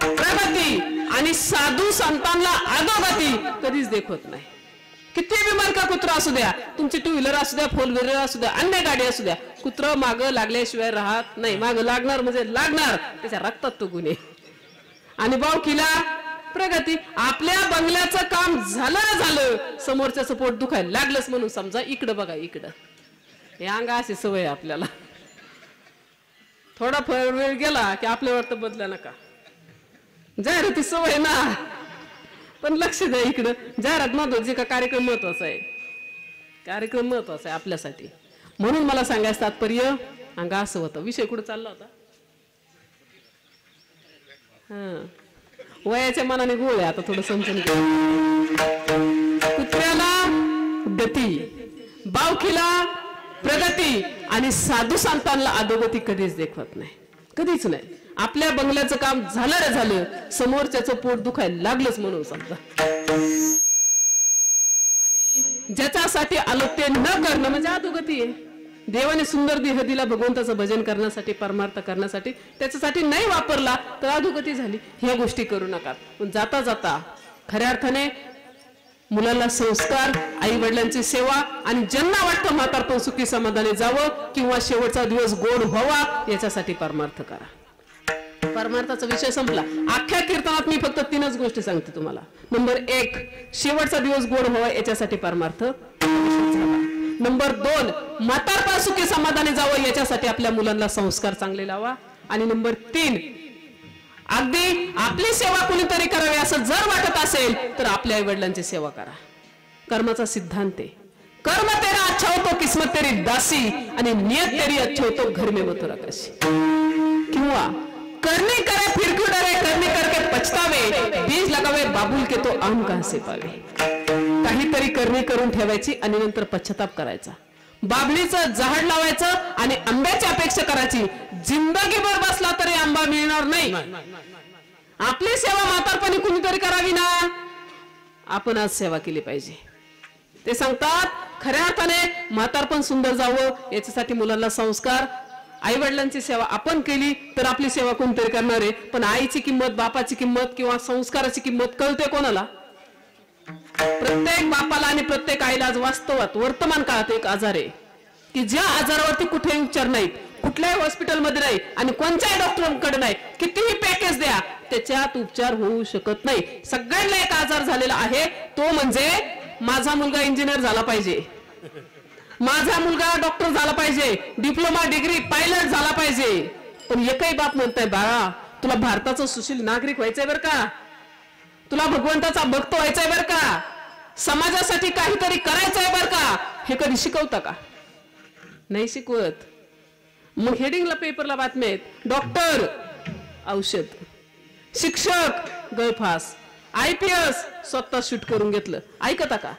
प्रगती आणि साधू संतांना अधोगती कधीच देखवत नाही. किती बिमार का कुत्रा असू द्या, तुमची 2 व्हीलर असू द्या, 4 व्हीलर असू द्या, अन्य गाडी असू द्या, कुत्र मागं लागल्याशिवाय राहत नाही. मागं लागणार म्हणजे लागणार, त्याच्या रक्तात तो गुन्हे. आणि बावकीला प्रगती, आपल्या बंगल्याचं काम झालं, समोरच्याचं पोट दुखायला लागलंच म्हणून समजा इकडं बघा, इकडं. हे अंगा अशी सवय आपल्याला. थोडा वेळ गेला की आपल्या वाटतं बदला नका, जाहिराती सवय ना, पण लक्ष द्या इकडं. जाहिरात महत्वाची का कार्यक्रम महत्वाचा आहे? कार्यक्रम महत्वाचा आहे आपल्यासाठी. म्हणून मला सांगायचं तात्पर्य, अंगा असं होतं. विषय कुठं चालला होता? वयाच्या मनाने गोळ आहे, आता थोडं समजून घ्या. कुत्र्याला गती, बावखीला प्रगती आणि साधू संतांना अधोगती कधीच देखवत नाही. कधीच नाही. आपल्या बंगल्याचं काम झालं रे झालं, समोरच्याचं पोट दुखायला लागलंच म्हणून समजा. आणि ज्याच्यासाठी आलो ते न करणं म्हणजे अधोगती आहे. देवाने सुंदर देह दिला भगवंताचं भजन करण्यासाठी, परमार्थ करण्यासाठी, त्याच्यासाठी नाही वापरला तर अधोगती झाली. ह्या गोष्टी करू नका. पण जाता जाता खऱ्या अर्थाने मुलाला संस्कार, आई वडिलांची सेवा, आणि ज्यांना वाटतं म्हातारपण सुखी समाधानी जावं किंवा शेवटचा दिवस गोड व्हावा याच्यासाठी परमार्थ करा. परमार्थाचा विषय संपला. अख्ख्या कीर्तनात मी फक्त 3च गोष्टी सांगते तुम्हाला. नंबर 1, शेवटचा दिवस गोड व्हावा याच्यासाठी परमार्थ. नंबर 2, म्हातारपण सुखी समाधानी जावं याच्यासाठी आपल्या मुलांना संस्कार चांगले लावा. आणि नंबर 3, अगदी आपली सेवा कुणीतरी करावी असं जर वाटत असेल तर आपल्या आई वडिलांची सेवा करा. कर्माचा सिद्धांत आहे, कर्म तेरा अच्छा हो तो किस्मत तेरी दासी, आणि नियत तेरी अच्छी हो तो घर में मथुरा काशी. किंवा करनी करे फिर क्यों डरे, करनी करके पछतावे, बीज लगावे बाबुल के तो आम कहां से पावे. काहीतरी करणी करून ठेवायची आणि नंतर पश्चाताप करायचा. बाबलीचं झाड लावायचं आणि आंब्याची अपेक्षा करायची. जिंदगीभर बसला तरी आंबा मिळणार नाही. आपली सेवा म्हातारपणी कुणीतरी करावी ना, आपण आज सेवा केली पाहिजे. ते सांगतात खऱ्या अर्थाने म्हातारपण सुंदर जावं याच्यासाठी मुलांना संस्कार, आई वडिलांची सेवा आपण केली तर आपली सेवा कोणतरी करणार आहे. पण आईची किंमत, बापाची किंमत किंवा संस्काराची किंमत कळते कोणाला? प्रत्येक बापाला आणि प्रत्येक आईला आज वास्तवात वर्तमान काळात एक आजार आहे की ज्या आजारावरती कुठेही उपचार नाहीत, कुठल्याही हॉस्पिटलमध्ये नाही आणि कोणत्याही डॉक्टरांकडे नाही, कितीही पॅकेज द्या त्याच्यात उपचार होऊ शकत नाही. सगळ्यांना एक आजार झालेला आहे, तो म्हणजे माझा मुलगा इंजिनियर झाला पाहिजे, माझा मुलगा डॉक्टर झाला पाहिजे, डिप्लोमा डिग्री पायलट झाला पाहिजे. पण एकही बाप म्हणताय बाळा तुला भारताचा सुशील नागरिक व्हायचंय बरं का, तुला भगवंताचा भक्त व्हायचंय बरं का, समाजासाठी काहीतरी करायचंय बरं का. हे कधी शिकवता का? नाही शिकवत. मग हेडिंगला पेपरला बातम्या आहेत, डॉक्टर औषध, शिक्षक गळफास, IPS स्वतः शूट करून घेतलं. ऐकता का?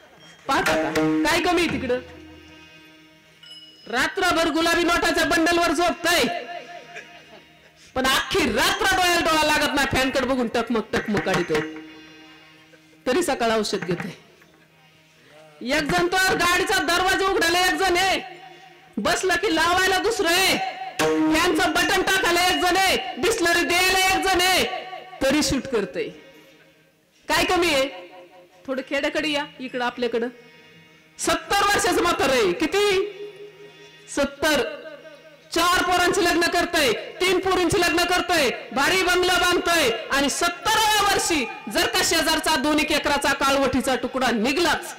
पाहता का? काय कमी आहे तिकडं? रात्रभर गुलाबी नोटाच्या बंडलवर झोपतय पण अख्खी रात्र डोळ्याला डोळा लागत नाही, फॅनकडे बघून टकमक टकमक काढतो तरी सकाळ औषध घेते. एक जण तर गाडीचा दरवाजा उघडायला एक जण आहे, बसलं की लावायला दुसरं आहे, फॅनचं बटन टाकायला एक जण आहे, बिस्लरी द्यायला एक जण आहे, तरी शूट करतय. काय कमी आहे? थोडं खेड्याकडे या, इकडं आपल्याकडं 70 वर्षाचं म्हातारं आहे. किती? 70. 4 पोरांची लग्न करतय, 3 पोरींची लग्न करतय, भारी बंगला बांधतोय आणि 70व्या वर्षी जर का शेजारचा 2 एकराचा काळवठीचा तुकडा निघलाच,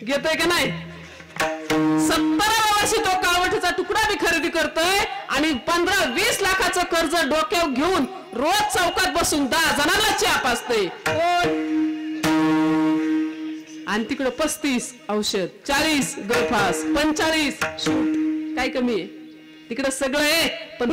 घेतोय का नाही? 70व्या वर्षी तो काळवठीचा तुकडा बी खरेदी करतोय आणि 15-20 लाखाचं कर्ज डोक्यावर घेऊन रोज चौकात बसून 10 जणांना चहा पाजतोय. आणि तिकडं 35 औषध, 40 गळफास, 45 शूट. काय कमी आहे? तिकडं सगळं आहे पण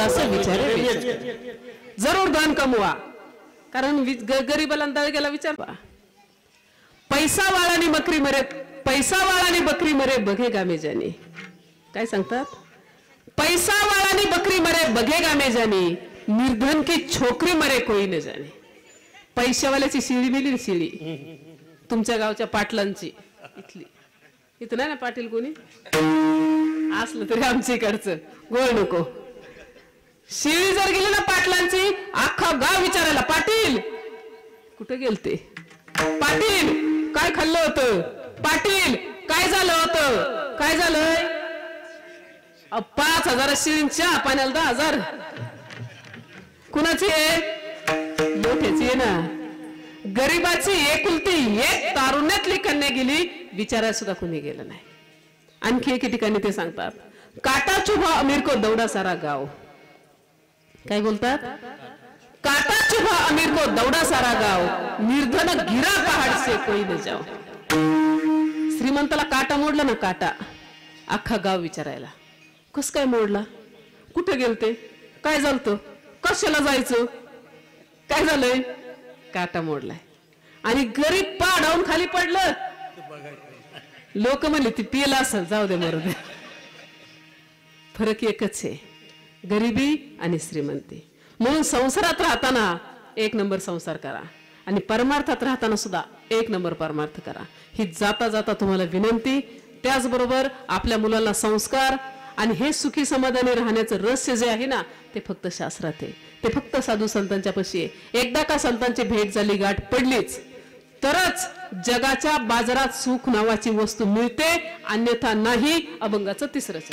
थोडासा विचार जरूर धन कमवा, कारण गरीबाला दळग्याला विचार. पैसा वाळानी बकरी मरे, पैसा वाळानी बकरी मरे बघेगा मे जानी. काय सांगतात? पैसा वाळानी बकरी मरे बघेगा मे जानी, निर्धन की छोकरी मरे कोई न जाने. पैशावाल्याची शिळी मिली, शिळी तुमच्या गावच्या पाटलांची, इथली इथं नाही ना पाटील कोणी असलं तरी आमच्या इकडचं गोळ नको. शिळी जर गेली ना पाटलांची, अख्खा गाव विचारायला पाटील कुठे गेलते, पाटील काय खाल्लं होतं, पाटील काय झालं होतं, काय झालंय. 5,000 शिळींच्या पाण्याला 10,000 कुणाची आहे, मोठ्याची आहे ना. गरीबाची एकुलती एक तारुण्यातली कन्या गेली, विचारायला सुद्धा कोणी गेलं नाही. आणखी एके ठिकाणी ते सांगतात, काटा चुभा अमीर को दौडा सारा गाव. काय बोलतात? काटा चुभा अमीर को दौडा सारा गाव, निर्धन गिरा पहाड से कोई न जाओ. श्रीमंताला काटा मोडला ना, काटा, अख्खा गाव विचारायला कस काय मोडला, कुठे गेलते, काय झालतं, कशाला जायचं, काय झालंय, काटा मोडलाय. आणि गरीब पाडावून खाली पडलं. लोक म्हणले ती पियला असेल, जाऊ दे मरू दे. फरक एकच आहे, गरिबी आणि श्रीमंती. म्हणून संसारात राहताना एक नंबर संसार करा आणि परमार्थात राहताना सुद्धा एक नंबर परमार्थ करा, ही जाता जाता तुम्हाला विनंती. त्याचबरोबर आपल्या मुलांना संस्कार आणि हे सुखी समाधानी राहण्याचं रहस्य जे आहे ना, ते फक्त शास्त्रात आहे, ते फक्त साधू संतांच्या पाशी आहे. एकदा का संतांची भेट झाली, गाठ पडलीच, तरच जगाच्या बाजारात सुख नावाची वस्तू मिळते, अन्यथा नाही. अभंगाचं तिसरंच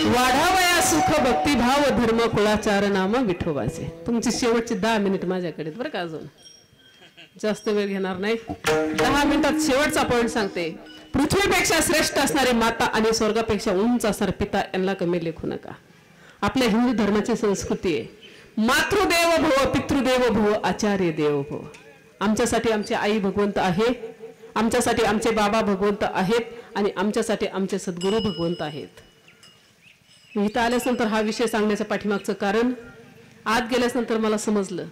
वाढावया सुख भक्तिभाव धर्म कुळाचार नाम विठोबाचे. तुमची शेवटची 10 मिनिट माझ्याकडे बरं का, अजून जास्त वेळ घेणार नाही. 10 मिनिटात शेवटचा पॉइंट सांगते. पृथ्वीपेक्षा श्रेष्ठ असणारे माता आणि स्वर्गापेक्षा उंच असणारे पिता यांना कमी लेखू नका. आपल्या हिंदू धर्माची संस्कृती आहे, मातृदेव भव, पितृदेव भव, आचार्य देव भव. आमच्यासाठी आमची आई भगवंत आहे, आमच्यासाठी आमचे बाबा भगवंत आहेत आणि आमच्यासाठी आमचे सद्गुरू भगवंत आहेत. मी इथं आल्यानंतर हा विषय सांगण्याचं पाठीमागचं कारण, आत गेल्यानंतर मला समजलं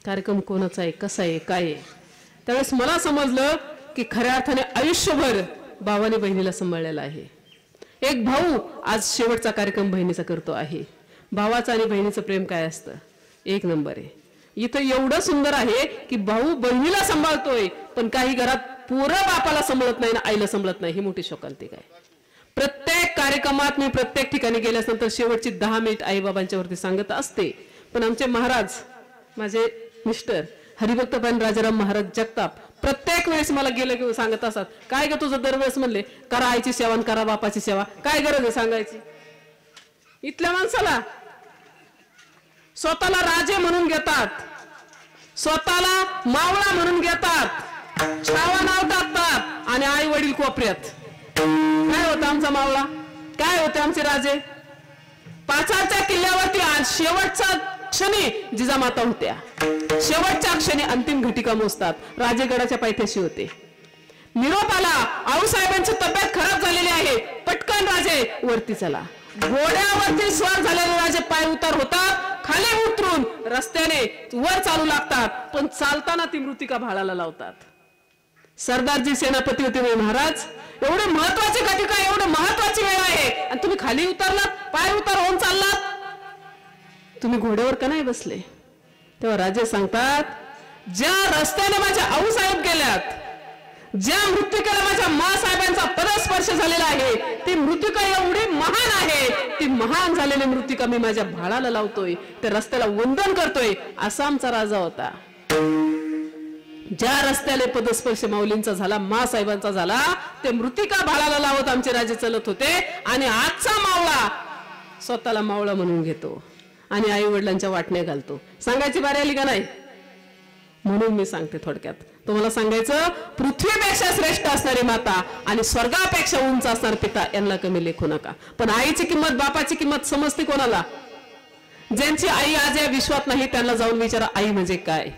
कार्यक्रम कोणाचा आहे, कसा आहे, काय आहे. त्यावेळेस मला समजलं की खऱ्या अर्थाने आयुष्यभर भावाने बहिणीला सांभाळलेला आहे. एक भाऊ आज शेवटचा कार्यक्रम बहिणीचा करतो आहे. भावाचं आणि बहिणीचं प्रेम काय असतं, एक नंबर आहे. इथं एवढं सुंदर आहे की भाऊ बहिणीला सांभाळतोय, पण काही घरात पोरं बापाला सांभाळत नाही ना आईला सांभाळत नाही, ही मोठी शोकांतिका आहे. प्रत्येक कार्यक्रमात मी प्रत्येक ठिकाणी गेल्यानंतर शेवटची 10 मिनिट आई बाबांच्या वरती सांगत असते. पण आमचे महाराज, माझे मिस्टर हरिभक्तपण राजाराम महाराज जगताप, प्रत्येक वेळेस मला गेलं की सांगत असतात, काय ग तुझं दरवेळेस म्हणले करा आईची सेवा आणि करा बापाची सेवा, काय गरज आहे सांगायची. इथल्या माणसाला स्वतःला राजे म्हणून घेतात, स्वतःला मावळा म्हणून घेतात, छावा नाव टाकतात आणि आई वडील कोपऱ्यात. काय होतं आमचा मावळा, काय होते आमचे राजे. पाचारच्या किल्ल्यावरती आज शेवटच्या क्षणी जिजामाता होत्या, शेवटच्या क्षणी अंतिम घटिका मोजतात, राजेगडाच्या पायथ्याशी होते. निरोप आला, आऊसाहेबांची तब्येत खराब झालेली आहे, पटकन राजे वरती चला. घोड्यावरती स्वार झालेले राजे पाय उतार होतात, खाली उतरून रस्त्याने वर चालू लागतात, पण चालताना ती मृतिका भाळाला लावतात. सरदारजी सेनापती होते महाराज, एवढे महत्वाची घटिका, एवढं महत्वाची वेळ आहे आणि तुम्ही खाली उतरलात, पाय उतार होऊन चाललात, तुम्ही घोड्यावर का नाही बसले. तेव्हा राजे सांगतात, ज्या रस्त्याने माझ्या आऊसाहेब गेल्यात, ज्या मृत्तिकेला माझ्या मासाहेबांचा पदस्पर्श झालेला आहे, ती मृत्तिका एवढी महान आहे, ती महान झालेली मृत्तिका मी माझ्या भाळाला लावतोय, त्या रस्त्याला वंदन करतोय, असा आमचा राजा होता. ज्या रस्त्याने पदस्पर्श माऊलींचा झाला, मासाहेबांचा झाला, ते मृत्तिका भाळाला लावत आमचे राजे चलत होते. आणि आजचा मावळा स्वतःला मावळा म्हणून घेतो आणि आई वडिलांच्या वाटण्या घालतो. सांगायची बारी आली का नाही. म्हणून मी सांगते थोडक्यात, तुम्हाला सांगायचं, पृथ्वीपेक्षा श्रेष्ठ असणारी माता आणि स्वर्गापेक्षा उंच असणारा पिता यांना कमी लेखू नका. पण आईची किंमत, बापाची किंमत समजते कोणाला. ज्यांची आई आज या विश्वात नाही त्यांना जाऊन विचारा आई म्हणजे काय.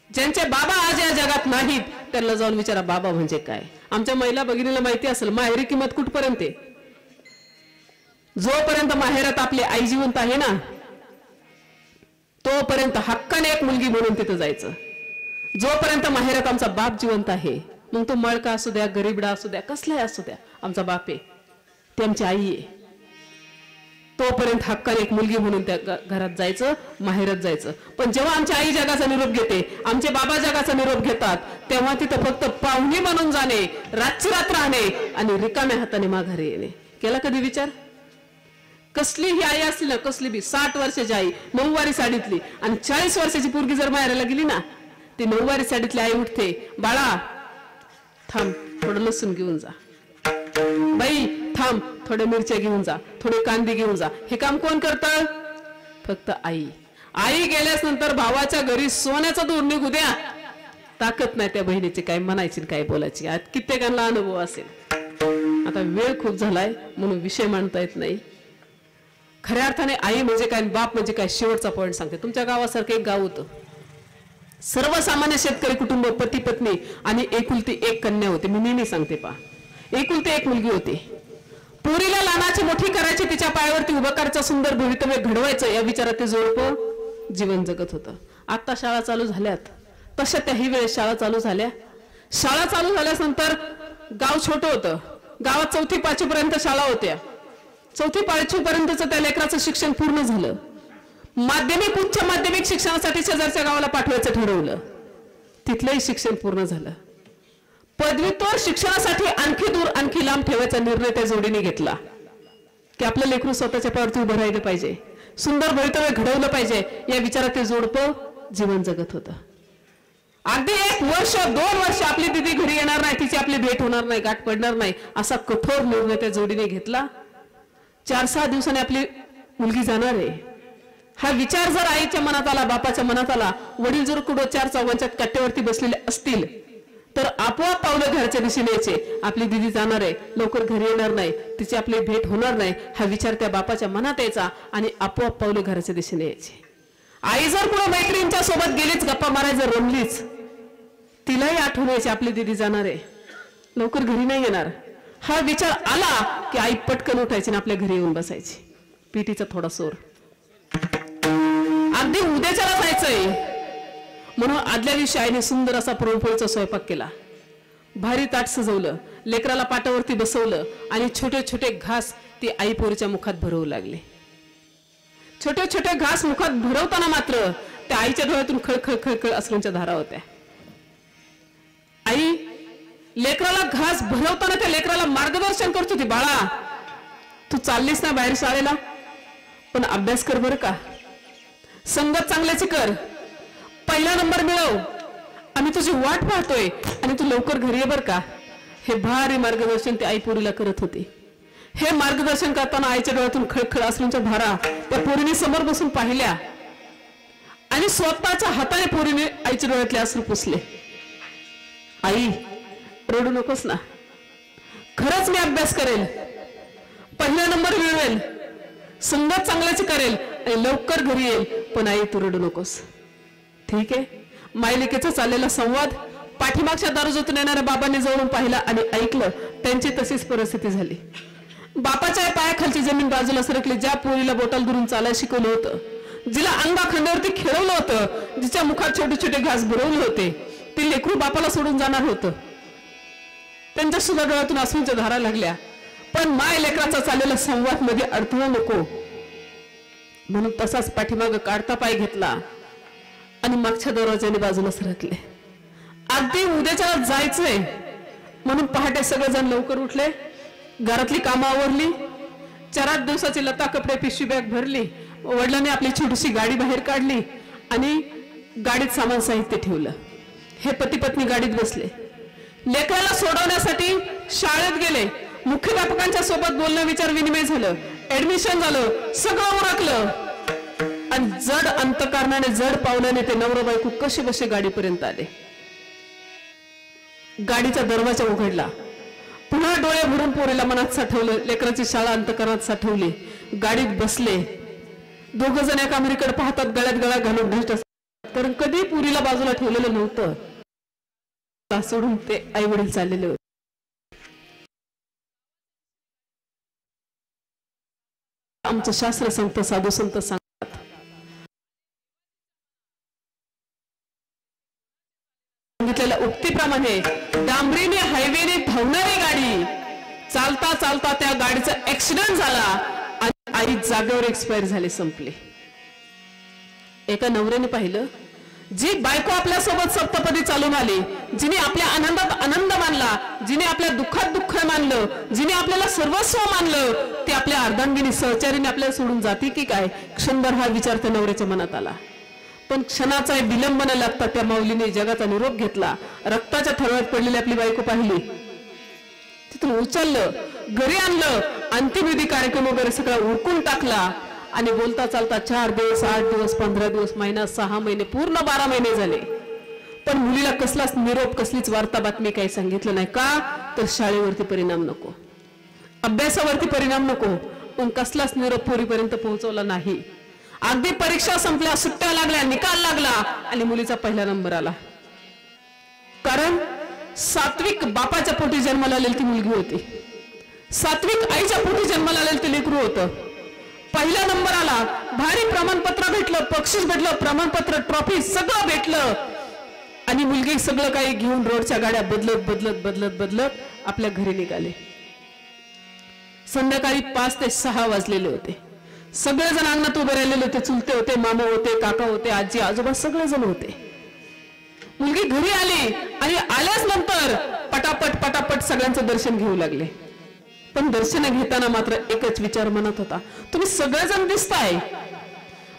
ज्यांचे बाबा आज या जगात नाहीत त्यांना जाऊन विचारा बाबा म्हणजे काय. आमच्या महिला भगिनीला माहिती असेल माहेरी किंमत कुठपर्यंत आहे. जोपर्यंत माहेरात आपली आई जिवंत आहे ना, तोपर्यंत हक्काने एक मुलगी म्हणून तिथं जायचं. जोपर्यंत माहेरात आमचा बाप जिवंत आहे, मग तो मळका असू द्या, गरीबडा असू द्या, कसलाही असू द्या, आमचा बाप आहे, ती आमची आई आहे, तोपर्यंत हक्काने एक मुलगी म्हणून त्या घरात जायचं, माहेरात जायचं. पण जेव्हा आमची आई जगाचा निरोप घेते, आमचे बाबा जगाचा निरोप घेतात, तेव्हा तिथं फक्त पाहुणी म्हणून जाणे, रातची रात्र राहणे आणि रिकाम्या हाताने माघारी येणे. केला कधी विचार. कसली ही आई असली ना, कसली बी 60 वर्षाची आई, 9वारी साडीतली, आणि 40 वर्षाची पोरगी जर माहेराला गेली ना, ती 9वारी साडीतली आई उठते, बाळा थांब थोडं लसूण घेऊन जा, बाई थांब थोड्या मिरच्या घेऊन जा, थोडे कांदे घेऊन जा. हे काम कोण करतं. फक्त आई. आई गेल्यास नंतर भावाच्या घरी सोन्याचा दूर निघू द्या, ताकद नाही त्या बहिणीची काय म्हणायची काय बोलायची. आज कित्येकांना अनुभव असेल. आता वेळ खूप झालाय म्हणून विषय मांडता येत नाही. खऱ्या अर्थाने आई म्हणजे काय, बाप म्हणजे काय, शेवटचा पॉइंट सांगते. तुमच्या गावासारखं एक गाव होतं, सर्वसामान्य शेतकरी कुटुंब, पती पत्नी आणि एकुलती एक कन्या होती. मी नेहमी सांगते पहा, एकुलती एक मुलगी होती. पोरीला लहानाची मोठी करायची, तिच्या पायावरती उभं करायचं, सुंदर भवितव्य घडवायचं, या विचारात ते जोडपं जीवन जगत होतं. आता शाळा चालू झाल्यात, तशा त्याही वेळेस शाळा चालू झाल्या. शाळा चालू झाल्यानंतर गाव छोटं होतं, गावात 4थी 5वी पर्यंत शाळा होत्या. 4थी 5वी पर्यंतच त्या लेकराचं शिक्षण पूर्ण झालं. माध्यमिक उच्च माध्यमिक शिक्षणासाठी शेजारच्या गावाला पाठवायचं ठरवलं, तिथलंही शिक्षण पूर्ण झालं. पदव्युत्तर शिक्षणासाठी आणखी दूर आणखी लांब ठेवायचा निर्णय त्या जोडीने घेतला की आपलं लेकरू स्वतःच्या पायावरती उभं राहिलं पाहिजे, सुंदर भवितव्य घडवलं पाहिजे, या विचारात ते जोडपं जीवन जगत होतं. अगदी 1 वर्ष 2 वर्ष आपली दिदी घरी येणार नाही, तिची आपली भेट होणार नाही, गाठ पडणार नाही, असा कठोर निर्णय त्या जोडीने घेतला. 4-6 दिवसांनी आपली मुलगी जाणार आहे हा विचार जर आईच्या मनात आला, बापाच्या मनात आला, वडील जर कुठं 4 चौघांच्या कट्ट्यावरती बसलेले असतील तर आपोआप पावलं घरच्या दिशेने यायचे. आपली दिदी जाणार आहे, लवकर घरी येणार नाही, तिची आपली भेट होणार नाही, हा विचार त्या बापाच्या मनात यायचा आणि आपोआप पावलं घरच्या दिशेने यायचे. आई जर कुठं मैत्रिणींच्या सोबत गेलीच, गप्पा मारायला जर रमलीच, तिलाही आठवण यायची आपली दिदी जाणार आहे, लवकर घरी नाही येणार. हा विचार आला की आई पटकन उठायची आणि आपल्या घरी येऊन बसायची. पिटीचा थोडा सोर, अगदी उद्याच्याला जायचंय म्हणून आदल्या दिवशी आईने सुंदर असा पुरणपोळीचा स्वयंपाक केला, भारी ताट सजवलं, लेकराला पाटावरती बसवलं आणि छोटे छोटे घास ती आई पोरीच्या मुखात भरवू लागले. छोटे छोटे घास मुखात भरवताना मात्र त्या आईच्या डोळ्यातून खळखळ खळखळ अश्रूंच्या धारा होत्या. आई लेकराला घास भरवताना त्या लेकराला मार्गदर्शन करत होती, बाळा तू चाललीस ना बाहेर शाळेला, पण अभ्यास कर बरं का, संगत चांगल्याची कर, पहिला नंबर मिळव, आम्ही तुझी वाट पाहतोय आणि तू लवकर घरी ये बरं का. हे भारी मार्गदर्शन ते आई पोरीला करत होती. हे मार्गदर्शन करताना आईच्या डोळ्यातून खळखळ अश्रूंच्या धारा त्या पोरीने समोर बसून पाहिल्या आणि स्वतःच्या हाताने पोरीने आईच्या डोळ्यातले अश्रू पुसले. आई रडू नकोस ना, खरंच मी अभ्यास करेल, पहिला नंबर मिळवेल, संगत चांगल्याची करेल आणि लवकर घरी येईल, पण आई तू रडू नकोस. ठीक आहे. मायलेकीचा चाललेला संवाद पाठीमागच्या दारोजोतून येणाऱ्या बाबांनी जवळून पाहिला आणि ऐकलं. त्यांची तशीच परिस्थिती झाली. बापाच्या पायाखालची जमीन बाजूला सरकली. ज्या पोरीला बोटाल धरून चालायला शिकवलं होतं, जिला अंगाखांद्यावरती खेळवलं होतं, जिच्या मुखात छोटे छोटे घास भरवले होते, ते लेकरू बापाला सोडून जाणार होतं. त्यांच्या सुद्धा डोळ्यातून असूनच्या धारा लागल्या. पण माय लेकराचा चाललेला संवाद मध्ये अडथळा नको म्हणून तसाच पाठीमाग काढता पाय घेतला आणि मागच्या दरवाजाने बाजूला सरकले. अगदी उद्याच्या जायचंय म्हणून पहाटे सगळेजण लवकर उठले, घरातली कामं आवरली, 4-8 दिवसाची लता कपडे पिशवी बॅग भरली, वडिलांनी आपली छोटीशी गाडी बाहेर काढली आणि गाडीत सामान साहित्य ठेवलं. हे पती पत्नी गाडीत बसले. लेकराला सोडवण्यासाठी शाळेत गेले. मुख्याध्यापकांच्या सोबत बोलणं, विचार विनिमय झालं, ऍडमिशन झालं, सगळं उरकलं आणि जड अंतकारणाने जड पावल्याने ते नवरा बायको कसे बसे गाडीपर्यंत आले. गाडीचा दरवाजा उघडला. पुन्हा डोळे भरून पोरीला मनात साठवलं, लेकराची शाळा अंतकरणात साठवली. गाडीत बसले. दोघ जण एका मुलीकडे पाहतात, गळ्यात गळा घालून ढष्ट, कारण कधी पुरीला बाजूला ठेवलेलं नव्हतं. सोडून ते आई वडील चाललेले होते. आमचं शास्त्र सांगतं, साधू संत सांगतात, सांगितलेल्या उक्तीप्रमाणे डांबरीने हायवेने धावणारी गाडी चालता चालता त्या गाडीचा ऍक्सिडेंट झाला आणि आई जागेवर एक्सपायर झाले, संपले. एका नवऱ्याने पाहिलं, जी बायको आपल्या सोबत सप्तपदी चालून आली, जिने आपल्या आनंदात आनंद मानला, जिने आपल्या दुःखात दुःख मानलं, जिने आपल्याला सर्वस्व मानलं, ती आपल्या अर्धांगिनी सहचारीने आपल्याला सोडून जाते की काय, क्षणभर हा विचार त्या नवऱ्याच्या मनात आला. पण क्षणाचा विलंब न लागता त्या माऊलीने जगाचा निरोप घेतला. रक्ताच्या थरव्यात पडलेली आपली बायको पाहिली, तिथून उचललं, घरी आणलं, अंत्यविधी कार्यक्रम वगैरे सगळा उरकून टाकला आणि बोलता चालता 4 दिवस, 8 दिवस, 15 दिवस, महिना, 6 महिने, पूर्ण 12 महिने झाले. पण मुलीला कसलाच निरोप, कसलीच वार्ता बातमी काही सांगितलं नाही. का तर शाळेवरती परिणाम नको, अभ्यासावरती परिणाम नको, पण कसलाच निरोप पोरीपर्यंत पोहोचवला नाही. अगदी परीक्षा संपल्या, सुट्ट्या लागल्या, निकाल लागला आणि मुलीचा पहिला नंबर आला. कारण सात्विक बापाच्या पोटी जन्माला आलेली ती मुलगी होती, सात्विक आईच्या पोटी जन्माला आलेलं ते लेकरू होतं. पहिला नंबर आला, भारी प्रमाणपत्र भेटलं, बक्षीस भेटलं, प्रमाणपत्र, ट्रॉफी सगळं भेटलं आणि मुलगी सगळं काही घेऊन रोडच्या गाड्या बदलत बदलत बदलत बदलत आपल्या घरी निघाले. संध्याकाळी 5 ते 6 वाजलेले होते. सगळेजण अंगणात उभे राहिलेले होते. चुलते होते, मामा होते, काका होते, आजी आजोबा सगळेजण होते. मुलगी घरी आली आणि आल्याच नंतर पटापट पटापट सगळ्यांचं दर्शन घेऊ लागले. पण दर्शन घेताना मात्र एकच विचार मनात होता, तुम्ही सगळेजण दिसताय,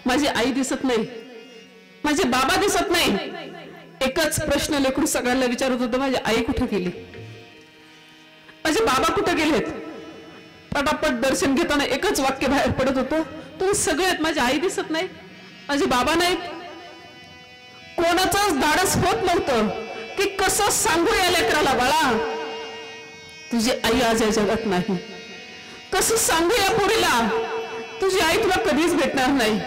माझी आई दिसत नाही, माझे बाबा दिसत नाही. एकच प्रश्न लेकरू सगळ्यांना विचारत होतं, माझी आई कुठे गेली, माझे बाबा कुठे गेलेत. पटापट दर्शन घेताना एकच वाक्य बाहेर पडत होतं, तुम्ही सगळे आहेत, माझी आई दिसत नाही, माझे बाबा नाहीत. कोणाचंच धाडस होत नव्हतं की कसं सांगू या लेकराला, बाळा तुझी आई आज या जगात नाही, कसं सांगू या पोरीला तुझी आई तुला कधीच भेटणार नाही.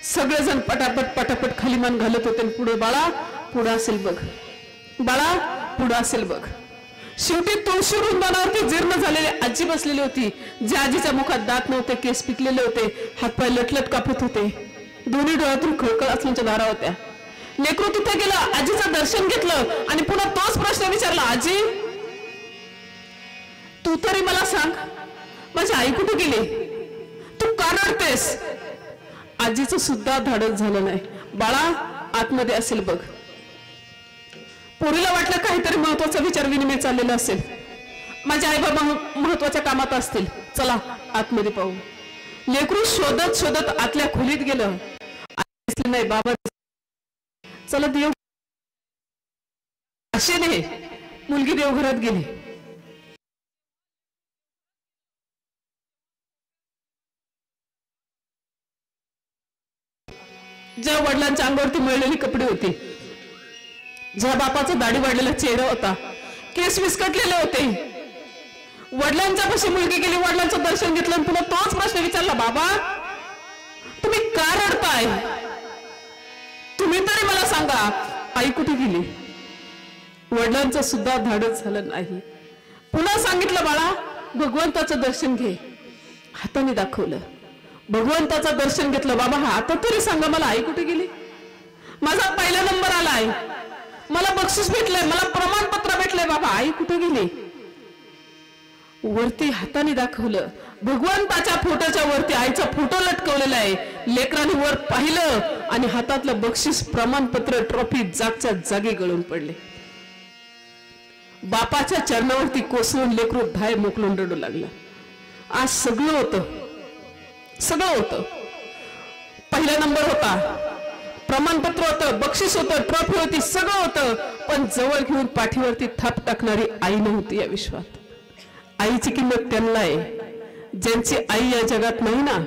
सगळेजण पटापट पटापट खाली मान घालत होते. पुढे, बाळा पुढे असेल बघ, बाळा पुढे असेल बघ. शेवटी तुळशी वृंदावनावरती जीर्ण झालेली आजी बसलेली होती. ज्या आजीच्या मुखात दात नव्हते, केस पिकलेले होते, हातपाय लटलट कापत होते, दोन्ही डोळ्यातून खळखळ असल्याच्या धारा होत्या. लेकरू तिथे गेलं, आजीचं दर्शन घेतलं आणि पुन्हा तोच प्रश्न विचारला, आजी तू तरी मला सांग, माझी आई कुठे गेली, तू का रडतेस. आजीचं सुद्धा धाडस झालं नाही. बाळा आतमध्ये असेल बघ. पोरीला वाटलं काहीतरी महत्वाचा विचार विनिमय चाललेला असेल, माझे आई बाबा महत्वाच्या कामात असतील, चला आतमध्ये पाहू. लेकरू शोधत शोधत आतल्या खोलीत गेलं. नाही बाबा, चला देव आशेने मुलगी देवघरात गेली. ज्या वडिलांच्या अंगावरती मिळलेली कपडे होती, ज्या बापाचा दाढी वाढलेला चेहरा होता, केस विस्कटलेले होते, वडिलांच्या पाशी मुलगी गेली, वडिलांचं दर्शन घेतलं आणि पुन्हा तोच प्रश्न विचारला, बाबा तुम्ही का रडताय? तुम्ही तरी मला सांगा, आई कुठे गेली? वडिलांचं सुद्धा धाडस झालं नाही. पुन्हा सांगितलं, बाळा भगवंताचं दर्शन घे. हाताने दाखवलं, भगवंताचं दर्शन घेतलं. बाबा आता तरी सांगा मला, आई कुठे गेली? माझा पहिला नंबर आलाय, मला बक्षीस भेटलंय, मला प्रमाणपत्र भेटलंय, बाबा आई कुठे गेली? वरती हाताने दाखवलं, भगवंताच्या फोटोच्या वरती आईचा फोटो लटकवलेला आहे. लेकरांनी वर पाहिलं आणि हातातलं बक्षीस प्रमाणपत्र ट्रॉफी जागच्या जागी गळून पडले. बापाच्या चरणावरती कोसळून लेकरू धाय मोकलून रडू लागला. आज सगळं होतं, सगळं होतं. पहिला नंबर होता, प्रमाणपत्र होतं, बक्षीस होतं, ट्रॉफी होती, सगळं होतं, पण जवळ घेऊन पाठीवरती थाप टाकणारी आई नव्हती या विश्वात. आईची किंमत त्यांना आहे ज्यांची आई या जगात नाही ना.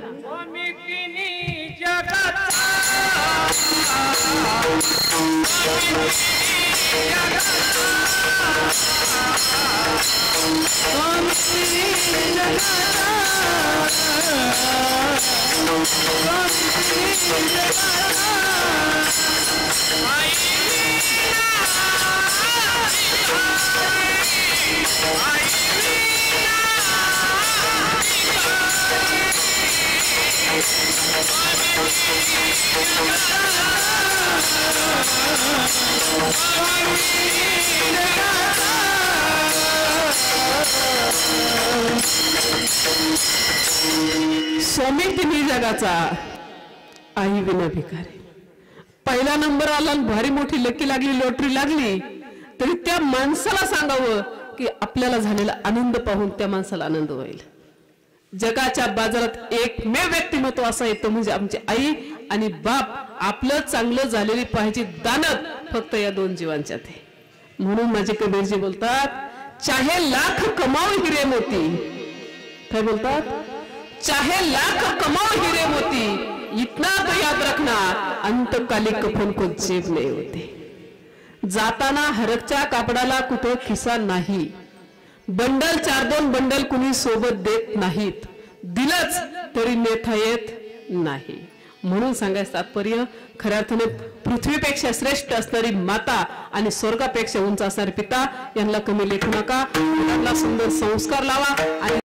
स्वामी तिन्ही जगाचा, आई विना भिकारी. पहिला नंबर आला, भारी मोठी लकी लागली, लॉटरी लागली, तरी त्या माणसाला सांगावं की आपल्याला झालेला आनंद पाहून त्या माणसाला आनंद होईल. जगाच्या बाजारात एकमेव व्यक्तिमत्व असं येतं म्हणजे आमची आई आणि बाप. आपलं चांगलं झालेली पाहिजे दानत फक्त या दोन जीवांच्यात आहे. म्हणून माझे कबीरजी बोलतात, चाहे लाख कमाओ हिरे मोती. काय बोलतात? चाहे लाख कमाओ हिरे मोती, इतना तो याद रखना अंतकाली कफन को जेब नहीं होते. जाताना हरकच्या कापडाला कुठे खिसा नाही, बंडल 4-2 बंडल कुणी सोबत देत नाहीत, दिलंच तरी नेता येत नाही. म्हणून सांगायचं तात्पर्य, खऱ्या अर्थाने पृथ्वीपेक्षा श्रेष्ठ असणारी माता आणि स्वर्गापेक्षा उंच असणारे पिता यांना कमी लेखू नका. मुलांना सुंदर संस्कार लावा आणि